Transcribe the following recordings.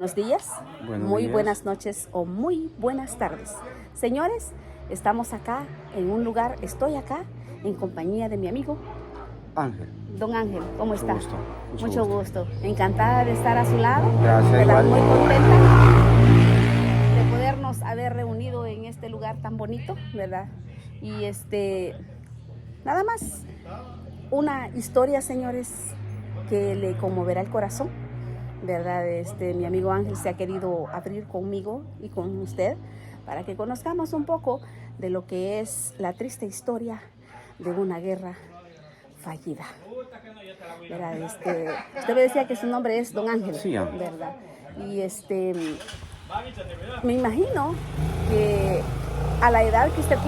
Buenos días, muy buenas noches o muy buenas tardes. Señores, estamos acá en un lugar, estoy acá en compañía de mi amigo Ángel. Don Ángel. ¿Cómo Mucho está? gusto. Mucho gusto. Encantada de estar a su lado. Gracias, ¿Verdad? igual. Muy contenta de podernos haber reunido en este lugar tan bonito, ¿verdad? Y nada más una historia, señores, que le conmoverá el corazón, ¿verdad? Mi amigo Ángel se ha querido abrir conmigo y con usted para que conozcamos un poco de lo que es la triste historia de una guerra fallida, ¿verdad? Usted me decía que su nombre es Don Ángel, Sí, Ángel. ¿verdad? Y me imagino que a la edad que usted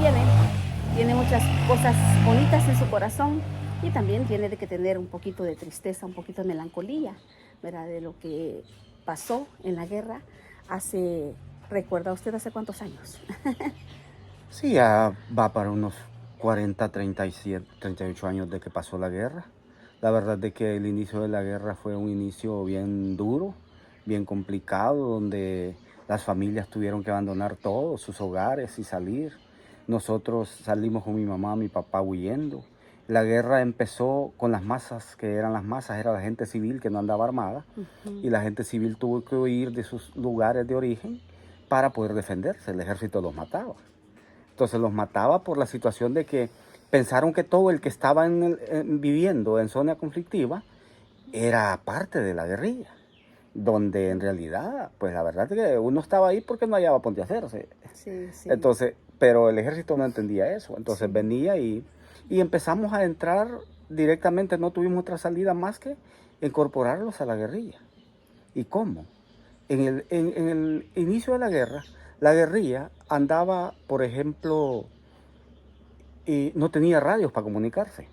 tiene muchas cosas bonitas en su corazón y también tiene que tener un poquito de tristeza, un poquito de melancolía, ¿verdad? De lo que pasó en la guerra ¿recuerda usted hace cuántos años? Sí, ya va para unos 40, 37, 38 años de que pasó la guerra. La verdad de que el inicio de la guerra fue un inicio bien duro, bien complicado, donde las familias tuvieron que abandonar todos sus hogares y salir. Nosotros salimos con mi mamá, mi papá huyendo. La guerra empezó con las masas, que eran las masas, era la gente civil que no andaba armada, y la gente civil tuvo que huir de sus lugares de origen para poder defenderse. El ejército los mataba. Entonces los mataba por la situación de que pensaron que todo el que estaba viviendo en zona conflictiva era parte de la guerrilla, donde en realidad, pues la verdad es que uno estaba ahí porque no hallaba por qué hacerse. Sí, sí. Entonces, pero el ejército no entendía eso. Entonces Sí. venía y empezamos a entrar directamente, no tuvimos otra salida más que incorporarlos a la guerrilla. ¿Y cómo? En el inicio de la guerrilla andaba, por ejemplo, y no tenía radios para comunicarse.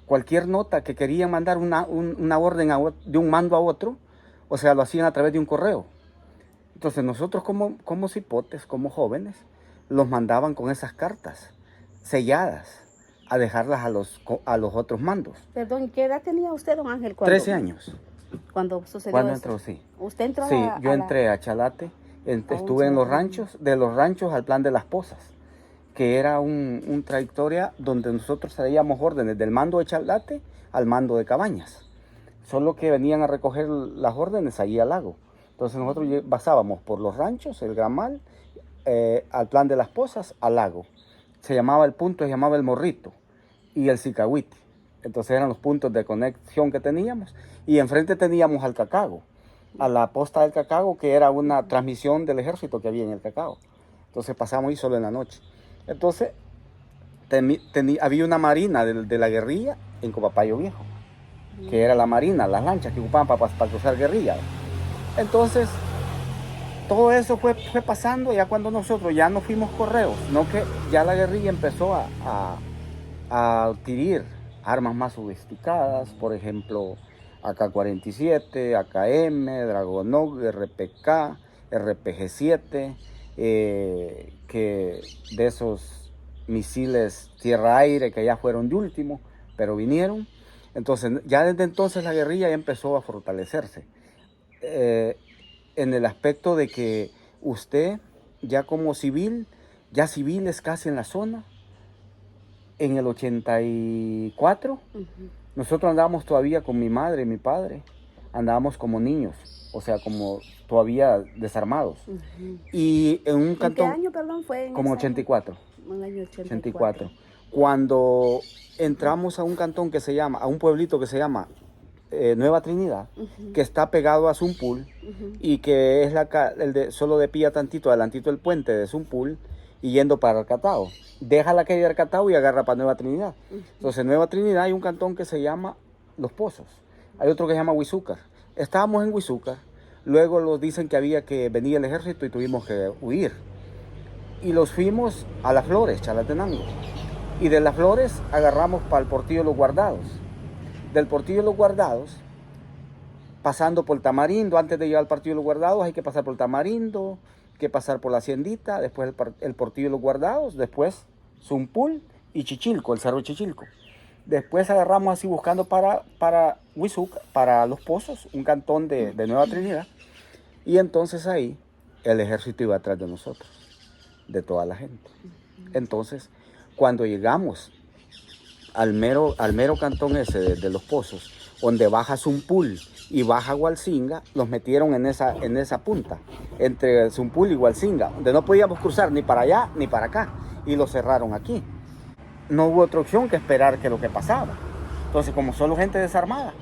Cualquier nota que querían mandar una orden de un mando a otro, o sea, lo hacían a través de un correo. Entonces nosotros como cipotes, como jóvenes, los mandaban con esas cartas selladas a dejarlas a los otros mandos. Perdón, ¿qué edad tenía usted, Don Ángel, 13 años. cuando sucedió Cuando eso? entró, sí. ¿Usted entró Sí, yo entré a Chalate, estuve en los ranchos, de los ranchos al Plan de las Pozas, que era un trayectoria donde nosotros traíamos órdenes del mando de Chalate al mando de Cabañas. Solo que venían a recoger las órdenes allí al lago. Entonces nosotros pasábamos por los ranchos, el Gramal, al Plan de las Pozas, al lago. El punto se llamaba El Morrito y el Sicahuite. Entonces eran los puntos de conexión que teníamos. Y enfrente teníamos al Cacago, a la posta del Cacago, que era una transmisión del ejército que había en el Cacago. Entonces pasamos ahí solo en la noche. Entonces había una marina de la guerrilla en Copapayo Viejo, que era la marina, las lanchas que ocupaban para cruzar guerrilla. Entonces, todo eso fue pasando ya cuando nosotros ya no fuimos correos, no que ya la guerrilla empezó a adquirir armas más sofisticadas, por ejemplo, AK-47, AKM, Dragonov, RPK, RPG-7, que de esos misiles tierra-aire que ya fueron de último, pero vinieron. Entonces, ya desde entonces la guerrilla ya empezó a fortalecerse. En el aspecto de que usted, ya como civil, ya civiles casi en la zona, en el 84, nosotros andábamos todavía con mi madre y mi padre, andábamos como niños, o sea, como todavía desarmados. Y en un cantón... ¿En qué año, perdón, fue? Como 84. En el año 84. Cuando entramos a un cantón que se llama, a un pueblito que se llama Nueva Trinidad, que está pegado a Zumpul, y que es solo de pilla tantito, adelantito el puente de Zumpul, y yendo para Arcatao. Deja la calle de Arcatao y agarra para Nueva Trinidad. Entonces en Nueva Trinidad hay un cantón que se llama Los Pozos, hay otro que se llama Huizúcar. Estábamos en Huizúcar, luego nos dicen que había que venir el ejército y tuvimos que huir. Y los fuimos a Las Flores, Chalatenango. Y de Las Flores agarramos para el Portillo de los Guardados. Del Portillo de los Guardados, pasando por Tamarindo, antes de llegar al Portillo de los Guardados hay que pasar por Tamarindo, hay que pasar por la Haciendita, después el Portillo de los Guardados, después Zumpul y Chichilco, el Cerro Chichilco. Después agarramos así buscando para Huizuc, para Los Pozos, un cantón de Nueva Trinidad. Y entonces ahí el ejército iba atrás de nosotros, de toda la gente. Entonces, cuando llegamos al mero cantón ese de Los Pozos, donde baja Zumpul y baja Hualcinga, los metieron en esa punta, entre Zumpul y Hualcinga, donde no podíamos cruzar ni para allá ni para acá, y lo cerraron aquí. No hubo otra opción que esperar que lo que pasaba. Entonces, como solo gente desarmada,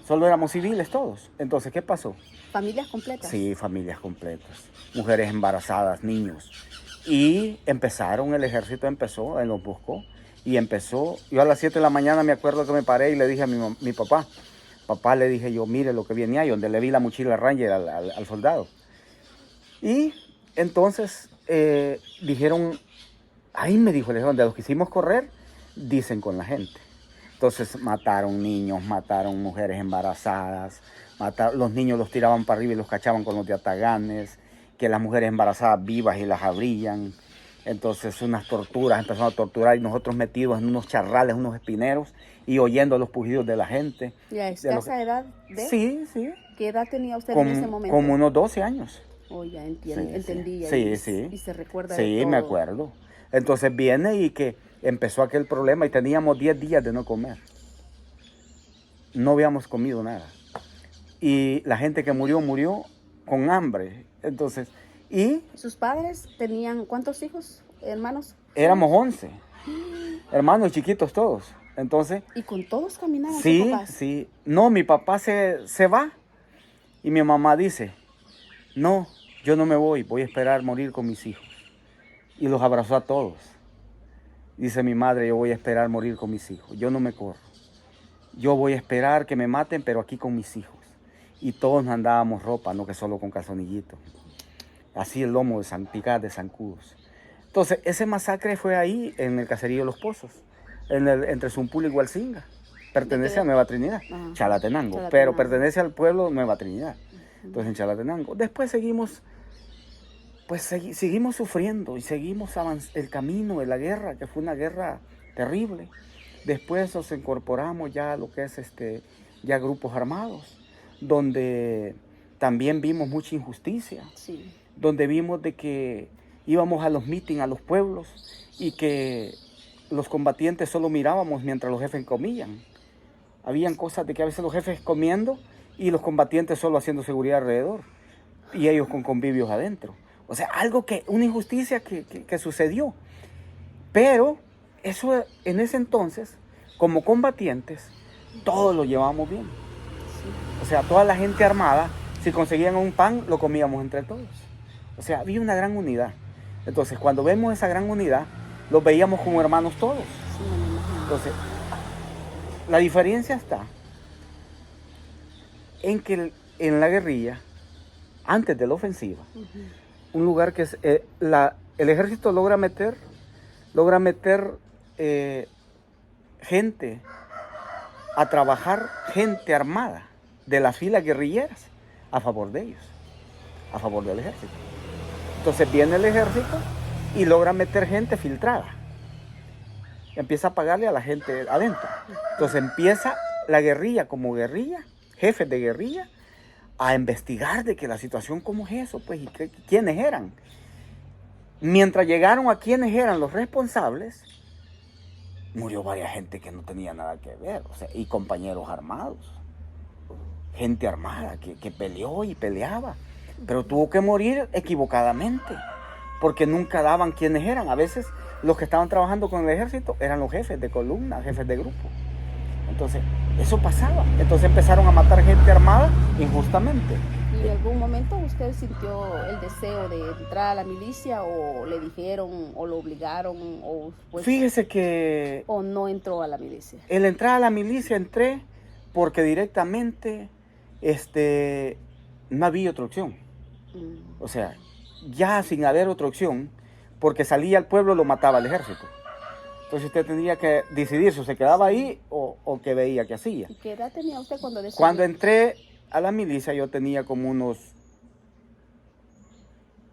solo éramos civiles todos. Entonces, ¿qué pasó? ¿Familias completas? Sí, familias completas, mujeres embarazadas, niños. Y el ejército empezó, él los buscó, y empezó. Yo a las 7 de la mañana me acuerdo que me paré y le dije a mi papá, le dije yo, mire lo que viene ahí, donde le vi la mochila Ranger al soldado. Y entonces dijeron, ahí me dijo, donde los quisimos correr, dicen con la gente. Entonces mataron niños, mataron mujeres embarazadas, los niños los tiraban para arriba y los cachaban con los yataganes, que las mujeres embarazadas vivas y las abrían. Entonces unas torturas, empezaron a torturar y nosotros metidos en unos charrales, unos espineros y oyendo los pujidos de la gente. ¿Y a escasa edad de? Sí, sí. ¿Qué edad tenía usted en ese momento? Como unos 12 años. Oh, ya entendía. Sí, sí. Y se recuerda de todo. Sí, me acuerdo. Entonces viene y que empezó aquel problema y teníamos 10 días de no comer. No habíamos comido nada. Y la gente que murió con hambre. Entonces, y... ¿Sus padres tenían cuántos hijos, hermanos? Éramos 11. Hermanos chiquitos todos. Entonces... ¿Y con todos caminaban sí, sus papás? Sí. No, mi papá se va y mi mamá dice, no, yo no me voy a esperar morir con mis hijos. Y los abrazó a todos. Dice mi madre, yo voy a esperar morir con mis hijos. Yo no me corro. Yo voy a esperar que me maten, pero aquí con mis hijos. Y todos nos andábamos ropa, no que solo con calzonillitos. Así el lomo de picadas de zancudos. Entonces, ese masacre fue ahí, en el caserío Los Pozos, entre Zumpul y Hualcinga. Pertenece a Nueva Trinidad, Chalatenango, pero pertenece al pueblo Nueva Trinidad. Entonces, en Chalatenango. Después seguimos sufriendo y seguimos el camino de la guerra, que fue una guerra terrible. Después nos incorporamos ya a lo que es ya grupos armados, donde también vimos mucha injusticia, sí. Donde vimos de que íbamos a los mítines, a los pueblos, y que los combatientes solo mirábamos mientras los jefes comían. Habían cosas de que a veces los jefes comiendo y los combatientes solo haciendo seguridad alrededor, y ellos con convivios adentro. O sea, una injusticia que sucedió. Pero eso en ese entonces, como combatientes, todos lo llevábamos bien. O sea, toda la gente armada, si conseguían un pan, lo comíamos entre todos. O sea, había una gran unidad. Entonces, cuando vemos esa gran unidad, los veíamos como hermanos todos. Entonces, la diferencia está en que en la guerrilla, antes de la ofensiva, un lugar que es, el ejército logra meter gente a trabajar, gente armada de las filas guerrilleras a favor de ellos, a favor del ejército. Entonces viene el ejército y logra meter gente filtrada. Empieza a pagarle a la gente adentro. Entonces empieza la guerrilla como guerrilla, jefes de guerrilla, a investigar de que la situación cómo es eso, pues, y quiénes eran. Mientras llegaron a quiénes eran los responsables, murió varias gente que no tenía nada que ver, o sea, y compañeros armados, gente armada que peleó y peleaba, pero tuvo que morir equivocadamente, porque nunca daban quiénes eran. A veces los que estaban trabajando con el ejército eran los jefes de columna, jefes de grupo. Entonces, eso pasaba. Entonces empezaron a matar gente armada injustamente. ¿Y en algún momento usted sintió el deseo de entrar a la milicia, o le dijeron, o lo obligaron, o pues, fíjese que... o no entró a la milicia? El entrar a la milicia entré porque directamente no había otra opción. O sea, ya sin haber otra opción, porque salía al pueblo, lo mataba el ejército. Entonces usted tendría que decidir si se quedaba ahí o qué veía que hacía. ¿Y qué edad tenía usted cuando decidió? Cuando entré a la milicia yo tenía como unos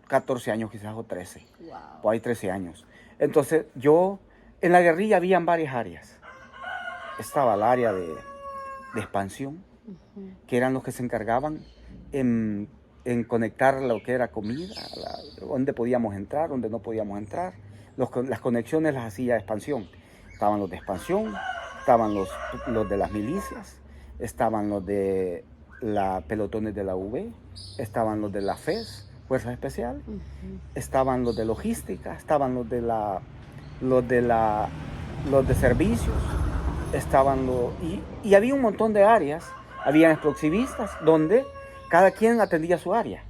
14 años quizás, o 13. Wow. O hay 13 años. Entonces en la guerrilla habían varias áreas. Estaba el área de expansión, que eran los que se encargaban en en conectar lo que era comida, dónde podíamos entrar, dónde no podíamos entrar. Las conexiones las hacía Expansión. Estaban los de Expansión, estaban los de las milicias, estaban los de la pelotones de la UV, estaban los de la FES, Fuerza Especial, estaban los de logística, estaban los de servicios, estaban y había un montón de áreas, habían explosivistas donde cada quien atendía su área,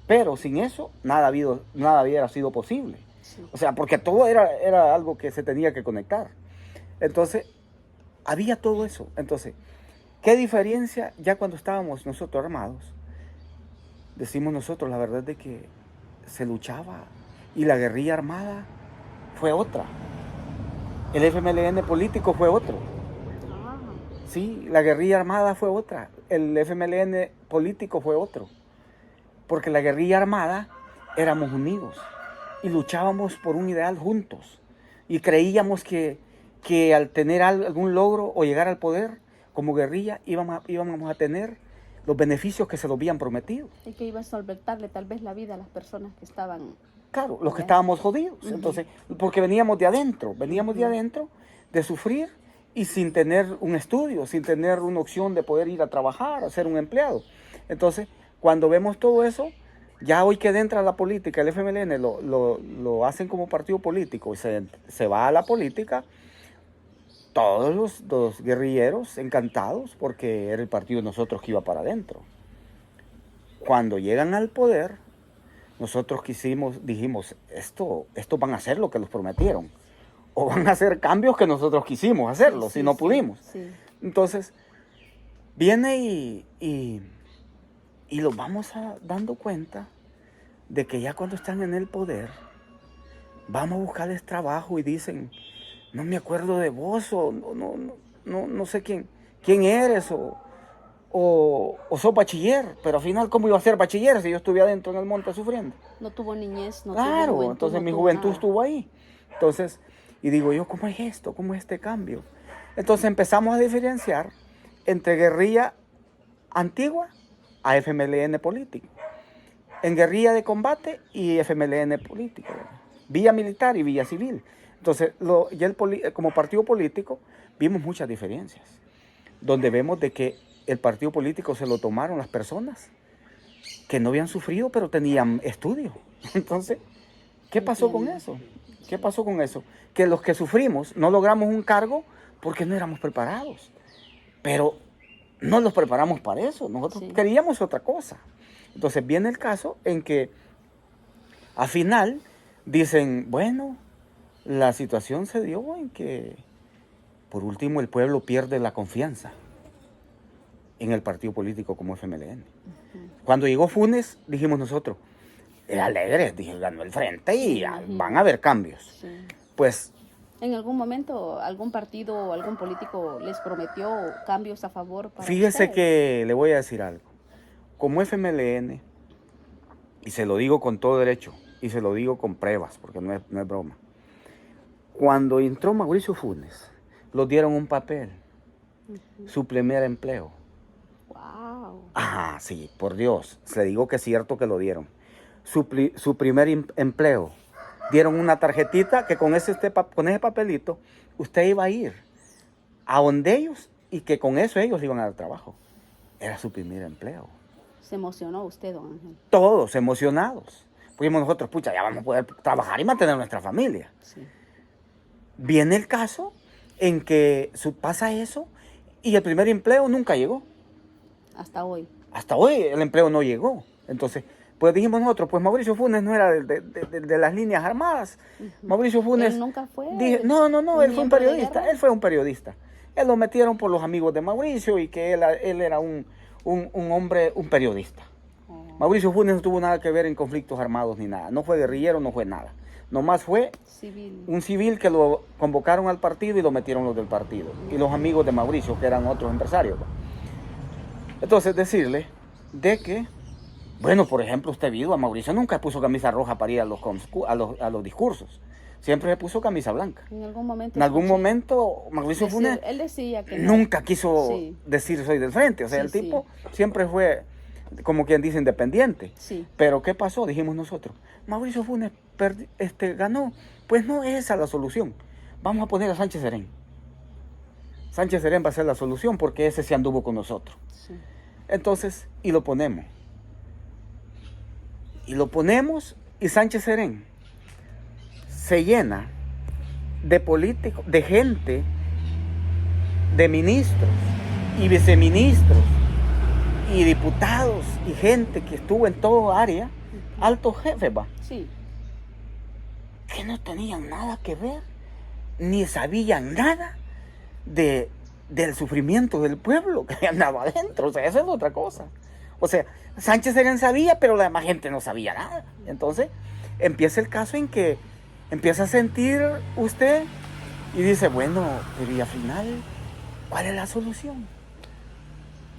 pero sin eso nada hubiera sido posible. Sí. O sea, porque todo era algo que se tenía que conectar. Entonces, había todo eso. Entonces, ¿qué diferencia ya cuando estábamos nosotros armados? Decimos nosotros, la verdad es de que se luchaba y la guerrilla armada fue otra. El FMLN político fue otro. Sí, la guerrilla armada fue otra. El FMLN político fue otro. Porque la guerrilla armada éramos unidos y luchábamos por un ideal juntos. Y creíamos que al tener algún logro o llegar al poder como guerrilla íbamos a tener los beneficios que se nos habían prometido. Y que iba a solventarle tal vez la vida a las personas que estaban... Claro, los que estábamos jodidos. Entonces, porque veníamos de adentro de sufrir y sin tener un estudio, sin tener una opción de poder ir a trabajar, a ser un empleado. Entonces, cuando vemos todo eso, ya hoy que entra la política, el FMLN lo hacen como partido político y se va a la política, todos los guerrilleros encantados porque era el partido de nosotros que iba para adentro. Cuando llegan al poder, nosotros dijimos, esto van a hacer lo que nos prometieron. O van a hacer cambios que nosotros quisimos hacerlo, si no pudimos. Sí. Entonces, viene y los vamos dando cuenta de que ya cuando están en el poder, vamos a buscarles trabajo y dicen, no me acuerdo de vos, o no sé quién eres, o sos bachiller, pero al final, ¿cómo iba a ser bachiller si yo estuve adentro en el monte sufriendo? No tuvo niñez, no tuvo juventud. Entonces mi juventud estuvo ahí. Entonces, y digo yo, ¿cómo es esto? ¿Cómo es este cambio? Entonces empezamos a diferenciar entre guerrilla antigua a FMLN político. En guerrilla de combate y FMLN político. Villa militar y villa civil. Entonces, como partido político, vimos muchas diferencias. Donde vemos de que el partido político se lo tomaron las personas que no habían sufrido, pero tenían estudio. Entonces, ¿qué pasó con eso? ¿Qué pasó con eso? Que los que sufrimos no logramos un cargo porque no éramos preparados. Pero no nos preparamos para eso. Nosotros queríamos otra cosa. Entonces viene el caso en que al final dicen, bueno, la situación se dio en que por último el pueblo pierde la confianza en el partido político como FMLN. Cuando llegó Funes, dijimos nosotros, alegres, dije, ganó el frente y van a haber cambios. Sí. Pues, ¿en algún momento algún partido o algún político les prometió cambios a favor para fíjese ustedes? Que le voy a decir algo. Como FMLN, y se lo digo con todo derecho, y se lo digo con pruebas, porque no es broma. Cuando entró Mauricio Funes, los dieron un papel, su primer empleo. Wow. Ajá, sí, por Dios, le digo que es cierto que lo dieron. Su primer empleo. Dieron una tarjetita que con ese papelito usted iba a ir a donde ellos y que con eso ellos iban a dar trabajo. Era su primer empleo. ¿Se emocionó usted, don Ángel? Todos emocionados. Fuimos nosotros, pucha, ya vamos a poder trabajar y mantener nuestra familia. Sí. Viene el caso en que pasa eso y el primer empleo nunca llegó. Hasta hoy. Hasta hoy el empleo no llegó. Entonces, pues dijimos nosotros, pues Mauricio Funes no era de las líneas armadas. Mauricio Funes... ¿Él nunca fue? No, él fue un periodista. Él fue un periodista. Él lo metieron por los amigos de Mauricio y que él era un hombre, un periodista. Mauricio Funes no tuvo nada que ver en conflictos armados ni nada. No fue guerrillero, no fue nada. Nomás fue un civil que lo convocaron al partido y lo metieron los del partido. Y los amigos de Mauricio, que eran otros empresarios. Entonces, decirle de que, bueno, por ejemplo, usted vio a Mauricio nunca puso camisa roja para ir a los discursos. Siempre se puso camisa blanca. En algún momento Mauricio Funes él decía que nunca quiso decir soy del frente. O sea, el tipo siempre fue como quien dice, independiente. Sí. Pero ¿qué pasó? Dijimos nosotros, Mauricio Funes ganó. Pues no es esa la solución. Vamos a poner a Sánchez Serén. Sánchez Serén va a ser la solución porque ese se anduvo con nosotros. Sí. Entonces, y lo ponemos. Y Sánchez Serén se llena de políticos, de gente, de ministros y viceministros y diputados y gente que estuvo en toda área, altos jefes, va, Sí. que no tenían nada que ver, ni sabían nada del sufrimiento del pueblo que andaba adentro. O sea, eso es otra cosa. O sea, Sánchez Serén sabía, pero la demás gente no sabía nada. Entonces, empieza el caso en que empieza a sentir usted y dice, bueno, pero y al final, ¿cuál es la solución?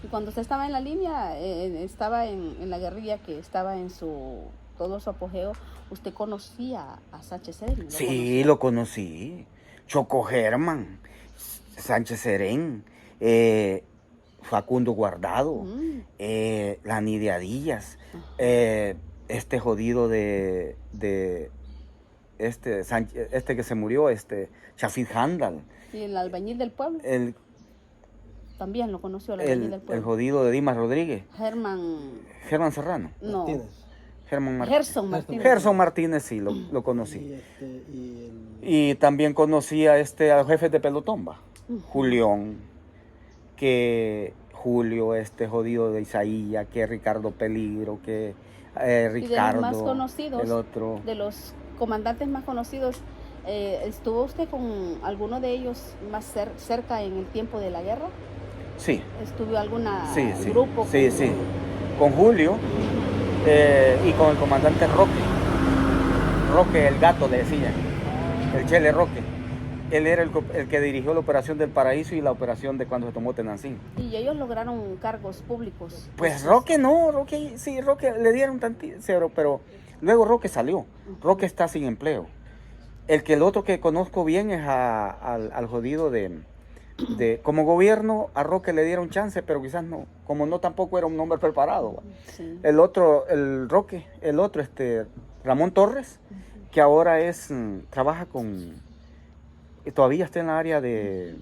Y cuando usted estaba en la línea, estaba en la guerrilla que estaba en todo su apogeo, ¿usted conocía a Sánchez Serén? Sí, lo conocí. Choco Germán, Sánchez Serén, Facundo Guardado, la Nidia Díaz, este jodido este que se murió, Shafid Handal. Y el albañil del pueblo. También lo conoció, el albañil del pueblo. El jodido de Dimas Rodríguez. Germán Serrano. No. Gerson Martínez. Gerson Martínez, sí, lo conocí. Y también conocí a los jefes de pelotón, va. Julión, Julio, jodido de Isaías, que Ricardo Peligro, que Ricardo. Y de los más conocidos, el otro. de los comandantes más conocidos, ¿estuvo usted con alguno de ellos más cerca en el tiempo de la guerra? Sí. ¿Estuvo alguna sí, grupo? Sí, sí. Con Julio y con el comandante Roque, el gato le decían, el Chele Roque. Él era el que dirigió la operación del Paraíso y la operación de cuando se tomó Tenancingo. ¿Y ellos lograron cargos públicos? Pues Roque no, Roque le dieron tantito, pero luego Roque salió. Roque está sin empleo. El otro que conozco bien es al jodido como gobierno, a Roque le dieron chance, pero quizás no, como no tampoco era un hombre preparado. Sí. El otro, Ramón Torres, que ahora trabaja todavía está en la área de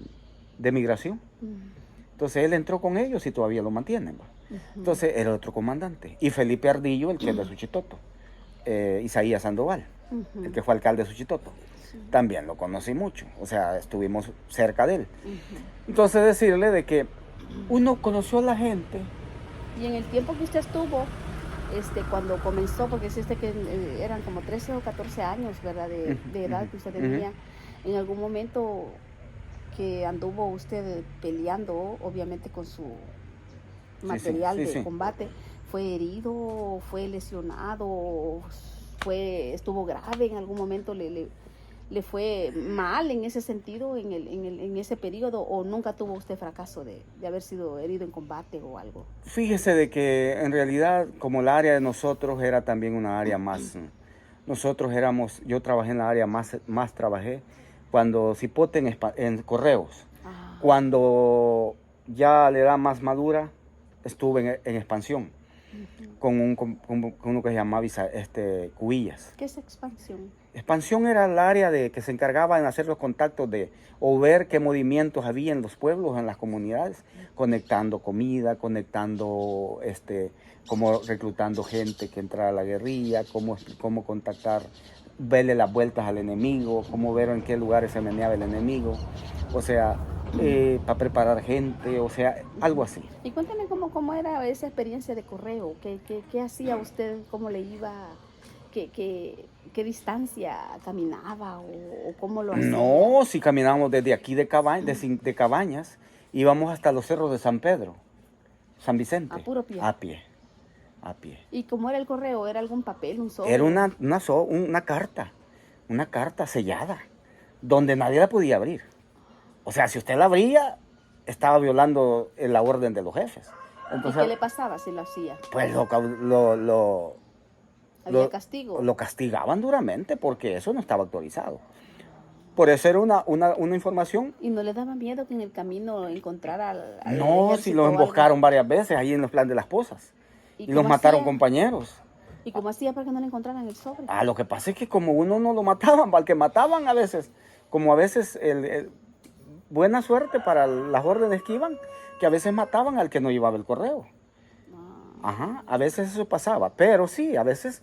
migración. Entonces él entró con ellos y todavía lo mantienen. Entonces el otro comandante. Y Felipe Ardillo, el que es de Suchitoto. Isaías Sandoval, el que fue alcalde de Suchitoto. También lo conocí mucho, o sea, estuvimos cerca de él. Entonces decirle de que uno conoció a la gente. Y en el tiempo que usted estuvo, cuando comenzó, porque es que eran como 13 o 14 años, ¿verdad? De edad que usted tenía, en algún momento que anduvo usted peleando, obviamente con su material de combate, ¿fue herido, fue lesionado, estuvo grave en algún momento, le fue mal en ese sentido, en ese periodo, o nunca tuvo usted fracaso de haber sido herido en combate o algo? Fíjese de que en realidad, como la área de nosotros era también una área más, yo trabajé en la área más trabajé cuando Cipote en correos. Cuando ya le da más madura, estuve en expansión. Con uno que se llamaba Cubillas. ¿Qué es expansión? Expansión era el área que se encargaba en hacer los contactos o ver qué movimientos había en los pueblos, en las comunidades, conectando comida, conectando, como reclutando gente que entrara a la guerrilla, cómo contactar, verle las vueltas al enemigo, cómo ver en qué lugares se meneaba el enemigo, o sea, para preparar gente, o sea, algo así. Y cuéntame cómo era esa experiencia de correo, qué hacía usted, cómo le iba, qué distancia caminaba o cómo lo hacía. No, si caminábamos desde aquí de Cabañas, íbamos hasta los cerros de San Pedro, San Vicente. ¿A puro pie? A pie. ¿Y cómo era el correo? ¿Era algún papel, un sobre? Era una carta sellada, donde nadie la podía abrir. O sea, si usted la abría, estaba violando la orden de los jefes. Entonces, ¿y qué le pasaba si lo hacía? Pues ¿Había castigo? Lo castigaban duramente porque eso no estaba autorizado. Por eso era una información. ¿Y no le daba miedo que en el camino encontrara al No, si lo emboscaron varias veces ahí en los Plan de las Pozas. y cómo los mataron hacía? compañeros. ¿Y cómo hacía para que no le encontraran el sobre? Ah, lo que pasa es que como uno no lo mataban, al que mataban a veces, como a veces buena suerte para las órdenes que iban, que a veces mataban al que no llevaba el correo. Ajá, a veces eso pasaba, pero sí, a veces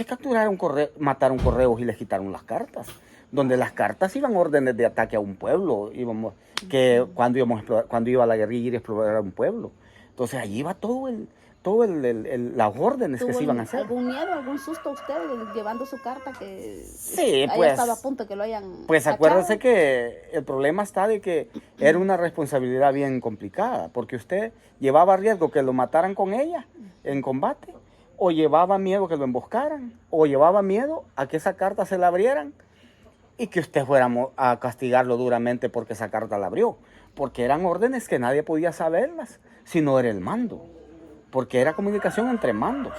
capturaron mataron correos y les quitaron las cartas, donde las cartas iban órdenes de ataque a un pueblo, cuando iba la guerrilla ir a explorar un pueblo. Entonces allí iba las órdenes que se iban a hacer. ¿Algún miedo, algún susto usted llevando su carta que Sí, haya pues, estado a punto que lo hayan pues cachado? acuérdese que el problema está de que era una responsabilidad bien complicada, porque usted llevaba riesgo que lo mataran con ella en combate, o llevaba miedo que lo emboscaran, o llevaba miedo a que esa carta se la abrieran y que usted fuera a castigarlo duramente porque esa carta la abrió, porque eran órdenes que nadie podía saberlas si no era el mando, porque era comunicación entre mandos.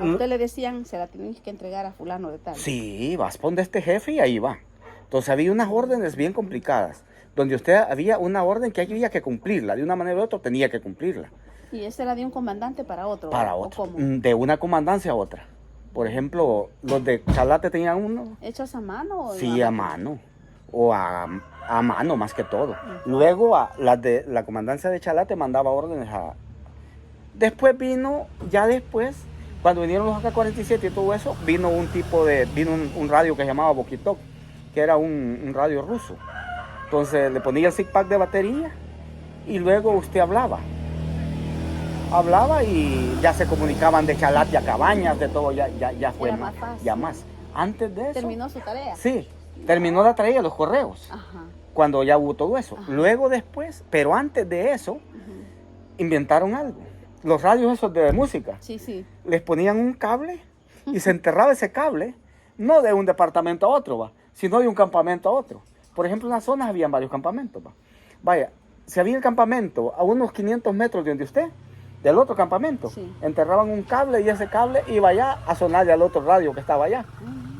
A usted le decían, se la tienes que entregar a fulano de tal. Sí, vas a poner este jefe y ahí va. Entonces había unas órdenes bien complicadas, donde usted había una orden que había que cumplirla, de una manera u otra tenía que cumplirla. ¿Y esa era de un comandante para otro? Para ¿o otro, cómo? de una comandancia a otra. Por ejemplo, los de Chalate tenían uno. ¿Hechos a mano? O Sí, a mano. O a mano más que todo. Luego las de la comandancia de Chalate mandaba órdenes a... Después ya después, cuando vinieron los AK-47 y todo eso, vino un radio que se llamaba Bokitok, que era un radio ruso. Entonces le ponía el six-pack de batería y luego usted hablaba y ya se comunicaban de Chalate a Cabañas, de todo, ya fue Era más fácil. ya más. Antes de eso... ¿Terminó su tarea? Sí, terminó la tarea de los correos, Ajá. cuando ya hubo todo eso. Ajá. Luego después, pero antes de eso, inventaron algo. Los radios esos de música, Sí. les ponían un cable y se enterraba ese cable, no de un departamento a otro, sino de un campamento a otro. Por ejemplo, en las zonas habían varios campamentos. Vaya, si había el campamento a unos 500 metros de donde usted, del otro campamento, Sí. enterraban un cable y ese cable iba allá a sonarle al otro radio que estaba allá.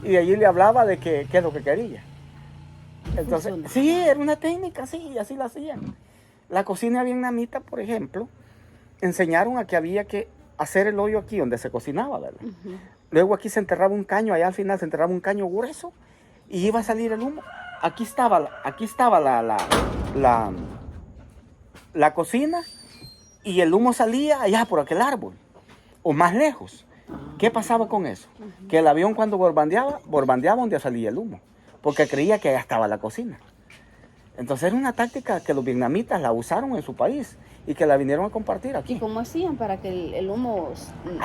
Y de allí le hablaba de qué es lo que quería. Entonces, sí, era una técnica, sí, así la hacían. La cocina vietnamita, por ejemplo, enseñaron a que había que hacer el hoyo aquí donde se cocinaba, ¿verdad? Luego aquí se enterraba un caño, allá al final se enterraba un caño grueso y iba a salir el humo. Aquí estaba la cocina y el humo salía allá por aquel árbol o más lejos. ¿Qué pasaba con eso? Que el avión cuando borbandeaba donde salía el humo, porque creía que allá estaba la cocina. Entonces era una táctica que los vietnamitas la usaron en su país y que la vinieron a compartir aquí. ¿Y cómo hacían para que el humo...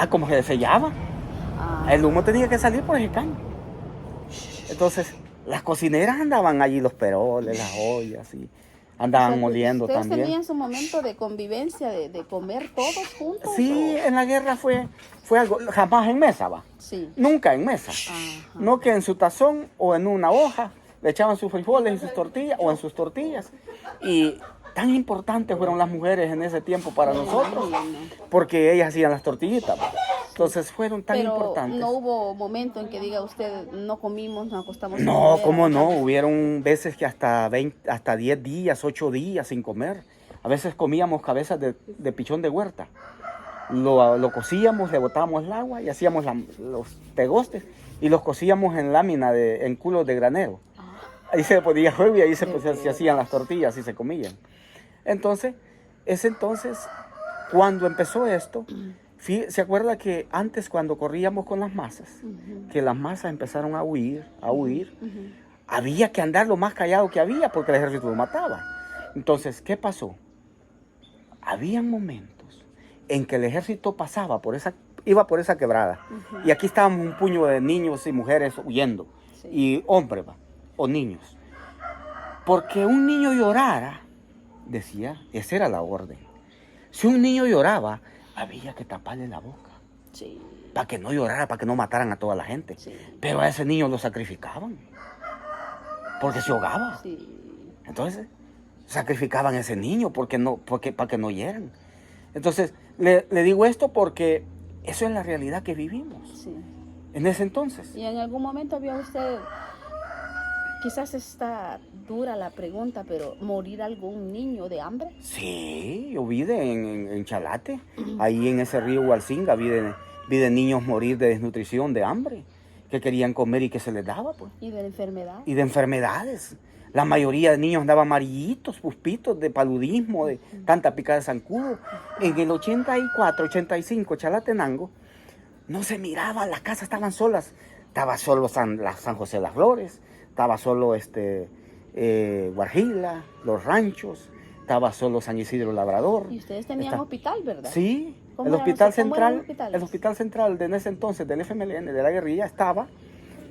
Como se sellaba. El humo tenía que salir por ese caño. Entonces las cocineras andaban allí, los peroles, las ollas, y andaban moliendo ¿ustedes también. tenían su momento de convivencia, de comer todos juntos? Sí, en la guerra fue algo, jamás en mesa, Sí. Nunca en mesa. Ajá. No que en su tazón o en una hoja le echaban sus frijoles y sus tortillas o en sus tortillas. Y tan importantes fueron las mujeres en ese tiempo para nosotros, porque ellas hacían las tortillitas. Entonces fueron tan importantes. No hubo momento en que diga usted, no comimos, nos acostamos. No, cómo no, hubieron veces que hasta 10 días, 8 días sin comer. A veces comíamos cabezas de pichón de huerta. Lo cocíamos, le botábamos el agua y hacíamos los tegostes y los cocíamos en lámina, en culos de granero. Ahí se podía jugar y ahí se hacían las tortillas y se comían. Entonces, cuando empezó esto, se acuerda que antes cuando corríamos con las masas, que las masas empezaron a huir, había que andar lo más callado que había porque el ejército lo mataba. Entonces, ¿qué pasó? Habían momentos en que el ejército iba por esa quebrada y aquí estábamos un puño de niños y mujeres huyendo, y hombres o niños. Porque un niño llorara, decía, esa era la orden. Si un niño lloraba, había que taparle la boca. Sí. Para que no llorara, para que no mataran a toda la gente. Sí. Pero a ese niño lo sacrificaban. Porque se ahogaba. Sí. Entonces, sacrificaban a ese niño para que no hieran. Entonces, le digo esto porque eso es la realidad que vivimos. Sí. En ese entonces. ¿Y en algún momento vio usted Quizás está dura la pregunta, pero ¿morir algún niño de hambre? Sí, yo vi en Chalate, ahí en ese río Hualcinga, vi de niños morir de desnutrición, de hambre, que querían comer y que se les daba, pues. ¿Y de enfermedad? Y de enfermedades. La mayoría de niños andaban amarillitos, puspitos, de paludismo, de tanta picada de zancudo. En el 84, 85, Chalatenango, no se miraba, las casas estaban solas. Estaba solo San José de las Flores, estaba solo Guarjila, Los Ranchos, estaba solo San Isidro Labrador. Y ustedes tenían hospital, ¿verdad? Sí, ¿Cómo el eran hospital los- cómo eran los central, hospitales? el hospital central de en ese entonces del FMLN, de la guerrilla, estaba